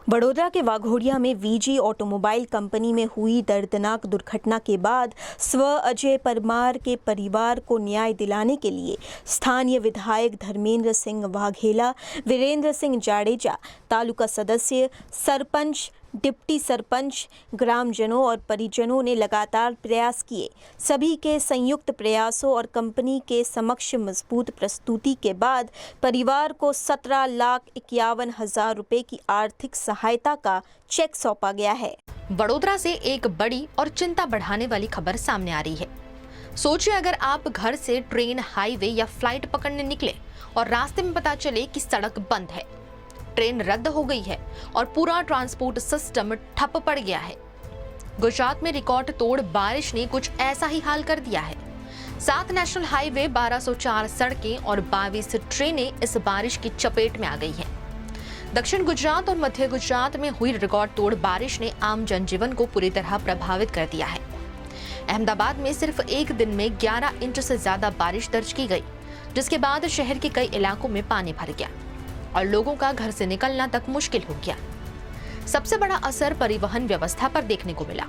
बड़ोदरा के वाघोड़िया में वीजी ऑटोमोबाइल कंपनी में हुई दर्दनाक दुर्घटना के बाद स्व अजय परमार के परिवार को न्याय दिलाने के लिए स्थानीय विधायक धर्मेंद्र सिंह वाघेला, वीरेंद्र सिंह जाडेजा, तालुका सदस्य, सरपंच, डिप्टी सरपंच, ग्रामजनों और परिजनों ने लगातार प्रयास किए. सभी के संयुक्त प्रयासों और कंपनी के समक्ष मजबूत प्रस्तुति के बाद परिवार को 17,51,000 रुपए की आर्थिक सहायता का चेक सौंपा गया है. वडोदरा से एक बड़ी और चिंता बढ़ाने वाली खबर सामने आ रही है. सोचिए अगर आप घर से ट्रेन, हाईवे या फ्लाइट पकड़ने निकले और रास्ते में पता चले कि सड़क बंद है, ट्रेन रद्द हो गई है और पूरा ट्रांसपोर्ट सिस्टम ठप पड़ गया है. गुजरात में रिकॉर्ड तोड़ बारिश ने कुछ ऐसा ही हाल कर दिया है. 7 नेशनल हाईवे, 1204 सड़कें और 22 ट्रेनें इस बारिश की चपेट में आ गई हैं. दक्षिण गुजरात और मध्य गुजरात में हुई रिकॉर्ड तोड़ बारिश ने आम जनजीवन को पूरी तरह प्रभावित कर दिया है. अहमदाबाद में सिर्फ एक दिन में 11 इंच से ज्यादा बारिश दर्ज की गई, जिसके बाद शहर के कई इलाकों में पानी भर गया और लोगों का घर से निकलना तक मुश्किल हो गया. सबसे बड़ा असर परिवहन व्यवस्था पर देखने को मिला.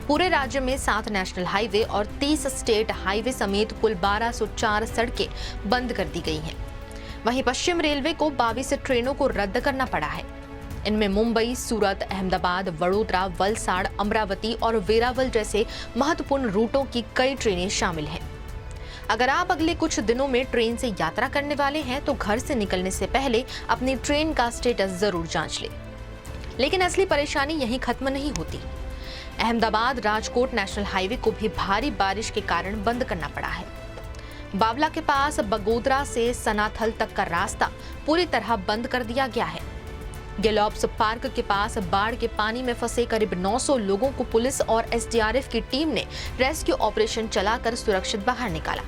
पूरे राज्य में 7 नेशनल हाईवे और 30 स्टेट हाईवे समेत कुल 1204 सड़कें बंद कर दी गई हैं. वहीं पश्चिम रेलवे को 22 ट्रेनों को रद्द करना पड़ा है. इनमें मुंबई, सूरत, अहमदाबाद, वडोदरा, वलसाड़, अमरावती और वेरावल जैसे महत्वपूर्ण रूटों की कई ट्रेनें शामिल हैं. अगर आप अगले कुछ दिनों में ट्रेन से यात्रा करने वाले हैं तो घर से निकलने से पहले अपनी ट्रेन का स्टेटस जरूर जांच लें. लेकिन असली परेशानी यहीं खत्म नहीं होती. अहमदाबाद राजकोट नेशनल हाईवे को भी भारी बारिश के कारण बंद करना पड़ा है. बावला के पास बगोदरा से सनाथल तक का रास्ता पूरी तरह बंद कर दिया गया है. गेलॉप्स पार्क के पास बाढ़ के पानी में फंसे करीब 900 लोगों को पुलिस और एसडीआरएफ की टीम ने रेस्क्यू ऑपरेशन चलाकर सुरक्षित बाहर निकाला.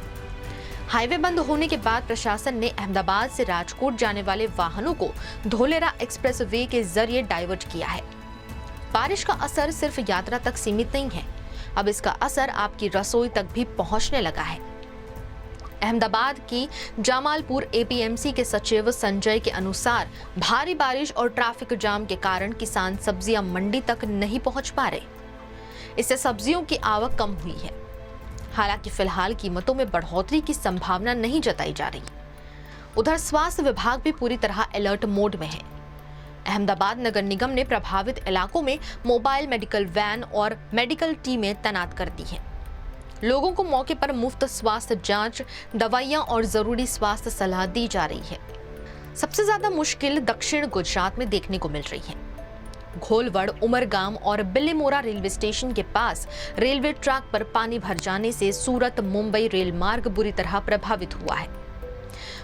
हाईवे बंद होने के बाद प्रशासन ने अहमदाबाद से राजकोट जाने वाले वाहनों को धोलेरा एक्सप्रेस वे के जरिए डाइवर्ट किया है. बारिश का असर सिर्फ यात्रा तक सीमित नहीं है, अब इसका असर आपकी रसोई तक भी पहुंचने लगा है. अहमदाबाद की जामालपुर एपीएमसी के सचिव संजय के अनुसार भारी बारिश और ट्रैफिक जाम के कारण किसान सब्जियां मंडी तक नहीं पहुंच पा रहे. इससे सब्जियों की आवक कम हुई है. हालांकि फिलहाल कीमतों में बढ़ोतरी की संभावना नहीं जताई जा रही. उधर स्वास्थ्य विभाग भी पूरी तरह अलर्ट मोड में है. अहमदाबाद नगर निगम ने प्रभावित इलाकों में मोबाइल मेडिकल वैन और मेडिकल टीमें तैनात कर दी हैं. लोगों को मौके पर मुफ्त स्वास्थ्य जांच, दवाइयां और जरूरी स्वास्थ्य सलाह दी जा रही है. सबसे ज्यादा मुश्किल दक्षिण गुजरात में देखने को मिल रही है. घोलवड़, उमरगाम और बिल्लीमोरा रेलवे स्टेशन के पास रेलवे ट्रैक पर पानी भर जाने से सूरत मुंबई रेल मार्ग बुरी तरह प्रभावित हुआ है.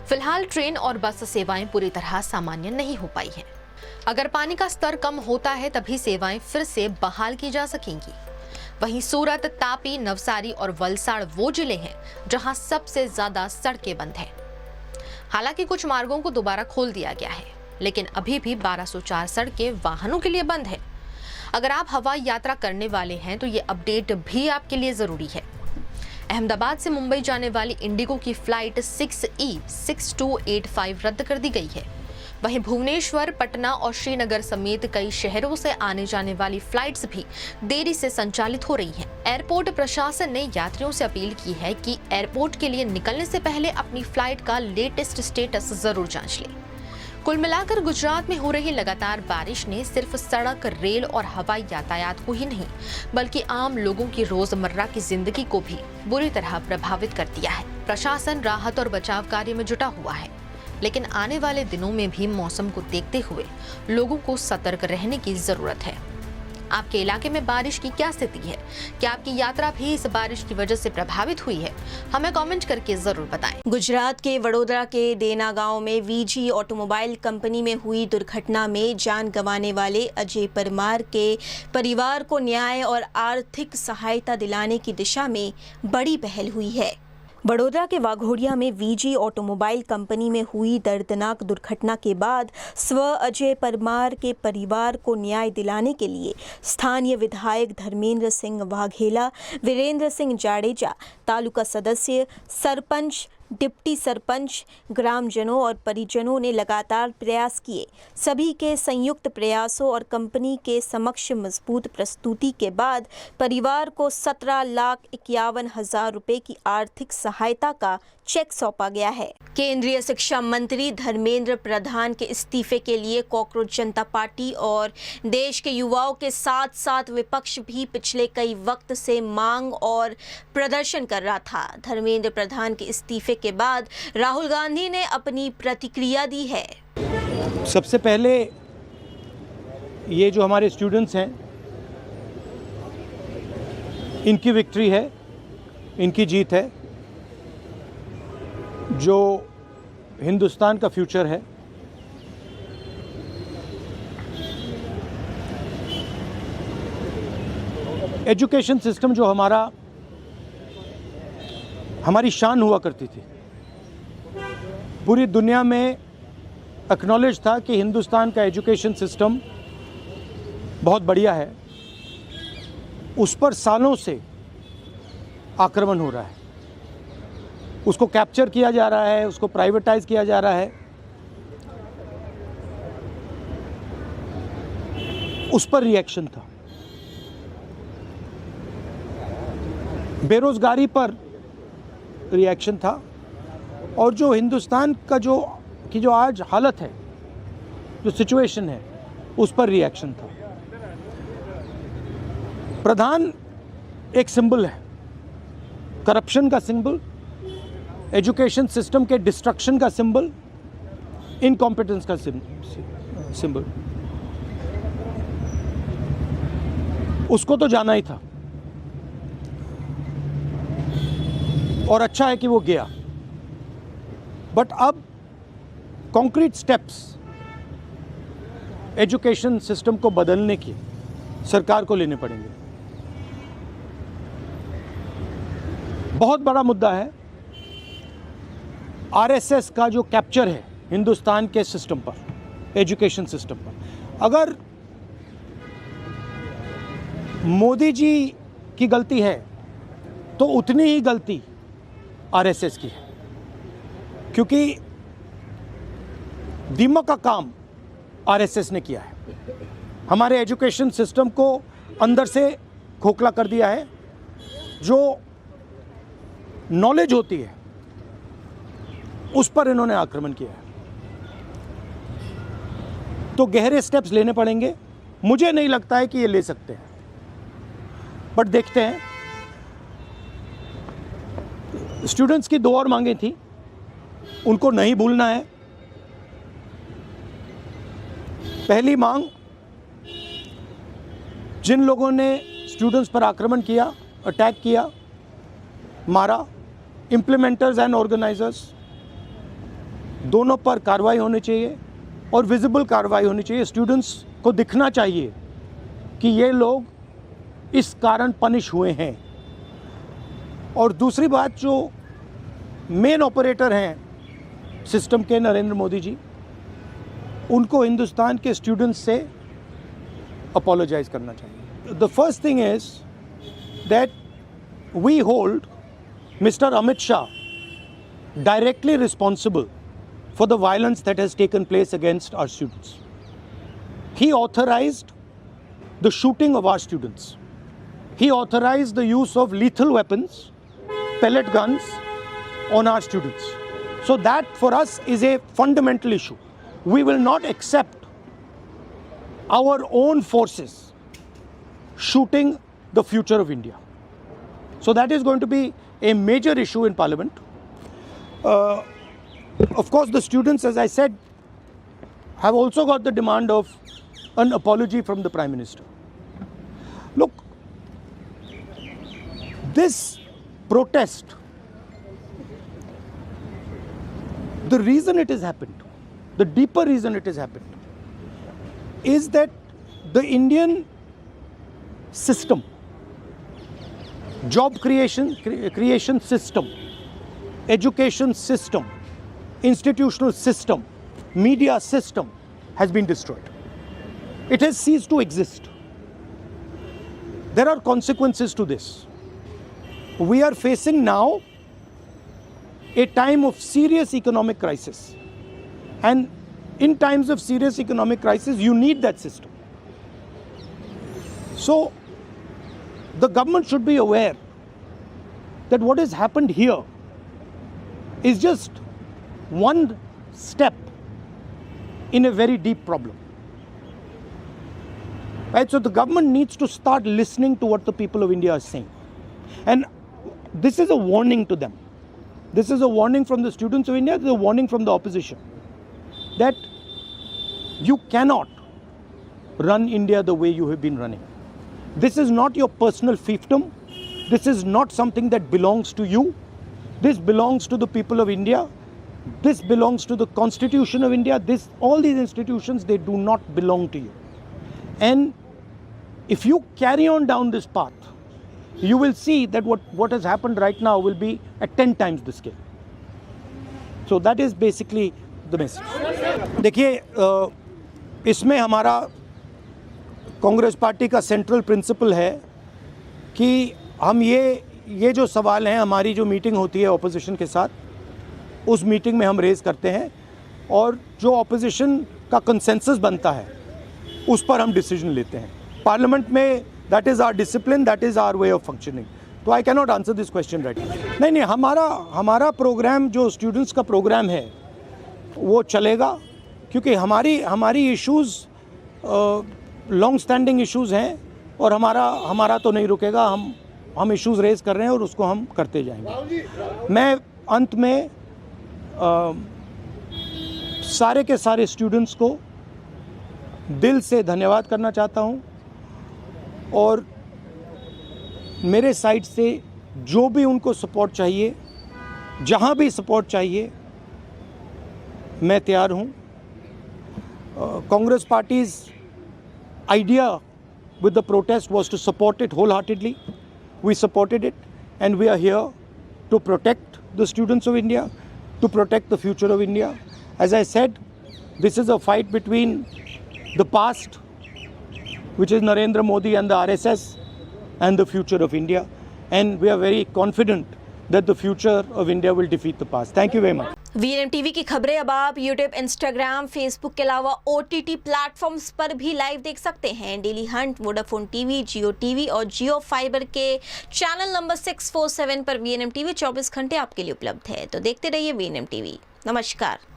फिलहाल ट्रेन और बस सेवाएं पूरी तरह सामान्य नहीं हो पाई है. अगर पानी का स्तर कम होता है तभी सेवाएं फिर से बहाल की जा सकेंगी. वहीं सूरत, तापी, नवसारी और वलसाड़ वो जिले हैं जहां सबसे ज्यादा सड़कें बंद हैं. हालांकि कुछ मार्गों को दोबारा खोल दिया गया है, लेकिन अभी भी 1204 सड़कें वाहनों के लिए बंद है. अगर आप हवाई यात्रा करने वाले हैं तो ये अपडेट भी आपके लिए जरूरी है. अहमदाबाद से मुंबई जाने वाली इंडिगो की फ्लाइट 6E6285 रद्द कर दी गई है। वहीं भुवनेश्वर, पटना और श्रीनगर समेत कई शहरों से आने जाने वाली फ्लाइट्स भी देरी से संचालित हो रही हैं। एयरपोर्ट प्रशासन ने यात्रियों से अपील की है कि एयरपोर्ट के लिए निकलने से पहले अपनी फ्लाइट का लेटेस्ट स्टेटस जरूर जांच लें। कुल मिलाकर गुजरात में हो रही लगातार बारिश ने सिर्फ सड़क, रेल और हवाई यातायात को ही नहीं बल्कि आम लोगों की रोजमर्रा की जिंदगी को भी बुरी तरह प्रभावित कर दिया है। प्रशासन राहत और बचाव कार्य में जुटा हुआ है, लेकिन आने वाले दिनों में भी मौसम को देखते हुए लोगों को सतर्क रहने की जरूरत है। आपके इलाके में बारिश की क्या स्थिति है? क्या आपकी यात्रा भी इस बारिश की वजह से प्रभावित हुई है? हमें कमेंट करके जरूर बताएं। गुजरात के वडोदरा के देना गांव में वीजी ऑटोमोबाइल कंपनी में हुई दुर्घटना में जान गंवाने वाले अजय परमार के परिवार को न्याय और आर्थिक सहायता दिलाने की दिशा में बड़ी पहल हुई है। बड़ोदरा के वाघोड़िया में वीजी ऑटोमोबाइल कंपनी में हुई दर्दनाक दुर्घटना के बाद स्व अजय परमार के परिवार को न्याय दिलाने के लिए स्थानीय विधायक धर्मेंद्र सिंह वाघेला, वीरेंद्र सिंह जाडेजा, तालुका सदस्य, सरपंच, डिप्टी सरपंच, ग्रामजनों और परिजनों ने लगातार प्रयास किए। सभी के संयुक्त प्रयासों और कंपनी के समक्ष मजबूत प्रस्तुति के बाद परिवार को 17,51,000 रुपए की आर्थिक सहायता का चेक सौंपा गया है। केंद्रीय शिक्षा मंत्री धर्मेंद्र प्रधान के इस्तीफे के लिए कॉकरोच जनता पार्टी और देश के युवाओं के साथ साथ विपक्ष भी पिछले कई वक्त से मांग और प्रदर्शन कर रहा था। धर्मेंद्र प्रधान के इस्तीफे के बाद राहुल गांधी ने अपनी प्रतिक्रिया दी है। सबसे पहले ये जो हमारे स्टूडेंट्स हैं, इनकी विक्ट्री है, इनकी जीत है। जो हिंदुस्तान का फ्यूचर है, एजुकेशन सिस्टम जो हमारी शान हुआ करती थी, पूरी दुनिया में एक्नॉलेज था कि हिंदुस्तान का एजुकेशन सिस्टम बहुत बढ़िया है। उस पर सालों से आक्रमण हो रहा है, उसको कैप्चर किया जा रहा है, उसको प्राइवेटाइज किया जा रहा है। उस पर रिएक्शन था। बेरोजगारी पर रिएक्शन था, और जो हिंदुस्तान का जो आज हालत है, जो सिचुएशन है, उस पर रिएक्शन था। प्रधान एक सिंबल है, करप्शन का सिंबल, एजुकेशन सिस्टम के डिस्ट्रक्शन का सिंबल, इनकॉम्पिटेंस का सिंबल। उसको तो जाना ही था, और अच्छा है कि वो गया। बट अब कॉन्क्रीट स्टेप्स एजुकेशन सिस्टम को बदलने की सरकार को लेने पड़ेंगे। बहुत बड़ा मुद्दा है आरएसएस का जो कैप्चर है हिंदुस्तान के सिस्टम पर, एजुकेशन सिस्टम पर। अगर मोदी जी की गलती है तो उतनी ही गलती आरएसएस की है, क्योंकि दीमक का काम आरएसएस ने किया है। हमारे एजुकेशन सिस्टम को अंदर से खोखला कर दिया है। जो नॉलेज होती है उस पर इन्होंने आक्रमण किया है। तो गहरे स्टेप्स लेने पड़ेंगे। मुझे नहीं लगता है कि ये ले सकते हैं, बट देखते हैं। स्टूडेंट्स की 2 और मांगें थी, उनको नहीं भूलना है। पहली मांग, जिन लोगों ने स्टूडेंट्स पर आक्रमण किया, अटैक किया, मारा, इम्प्लीमेंटर्स एंड ऑर्गेनाइजर्स, दोनों पर कार्रवाई होनी चाहिए और विजिबल कार्रवाई होनी चाहिए। स्टूडेंट्स को दिखना चाहिए कि ये लोग इस कारण पनिश हुए हैं। और दूसरी बात, जो मेन ऑपरेटर हैं सिस्टम के, नरेंद्र मोदी जी, उनको हिंदुस्तान के स्टूडेंट्स से अपोलोजाइज करना चाहिए। The first thing is that we hold Mr. Amit Shah directly responsible for the violence that has taken place against our students. He authorized the shooting of our students. He authorized the use of lethal weapons, pellet guns on our students. So that for us is a fundamental issue. We will not accept our own forces shooting the future of India. So that is going to be a major issue in Parliament. Of course, the students, as I said, have also got the demand of an apology from the Prime Minister. Look, this protest, the reason it has happened, the deeper reason it has happened, is that the Indian system, job creation system, education system, institutional system, media system has been destroyed. It has ceased to exist. There are consequences to this. We are facing now a time of serious economic crisis. And in times of serious economic crisis, you need that system. So, the government should be aware that what has happened here is just one step in a very deep problem. Right? So the government needs to start listening to what the people of India are saying. And this is a warning to them. This is a warning from the students of India, this is a warning from the opposition. That you cannot run India the way you have been running. This is not your personal fiefdom. This is not something that belongs to you. This belongs to the people of India. This belongs to the Constitution of India. All these institutions, they do not belong to you. And if you carry on down this path, you will see that what has happened right now will be at 10 times the scale. So that is basically the message. देखिए, इसमें हमारा Congress party का central principal है कि हम ये जो सवाल हैं, हमारी जो मीटिंग होती है ऑपोजिशन के साथ, उस मीटिंग में हम रेज़ करते हैं और जो ऑपोजिशन का कंसेंसस बनता है उस पर हम डिसीजन लेते हैं पार्लियामेंट में. That is our discipline, that is our way of functioning. तो I cannot answer this question right. नहीं, हमारा प्रोग्राम जो स्टूडेंट्स का प्रोग्राम है वो चलेगा, क्योंकि हमारी इश्यूज़ लॉन्ग स्टैंडिंग इश्यूज़ हैं और हमारा तो नहीं रुकेगा. हम इश्यूज़ रेज़ कर रहे हैं और उसको हम करते जाएंगे. मैं अंत में सारे के सारे स्टूडेंट्स को दिल से धन्यवाद करना चाहता हूं और मेरे साइड से जो भी उनको सपोर्ट चाहिए, जहां भी सपोर्ट चाहिए, मैं तैयार हूं. Congress parties idea with the protest was to support it wholeheartedly. We supported it and we are here to protect the students of India, to protect the future of India. As I said, this is a fight between the past, which is Narendra Modi and the RSS, and the future of India. And we are very confident that the future of India will defeat the past. Thank you very much. VNM TV की खबरें अब आप YouTube, Instagram, Facebook के अलावा OTT platforms पर भी live देख सकते हैं. डेली हंट, वोडाफोन टीवी, जियो टीवी और जियो फाइबर के चैनल नंबर 647 पर VNM टीवी 24 घंटे आपके लिए उपलब्ध है. तो देखते रहिए VNM टीवी. नमस्कार.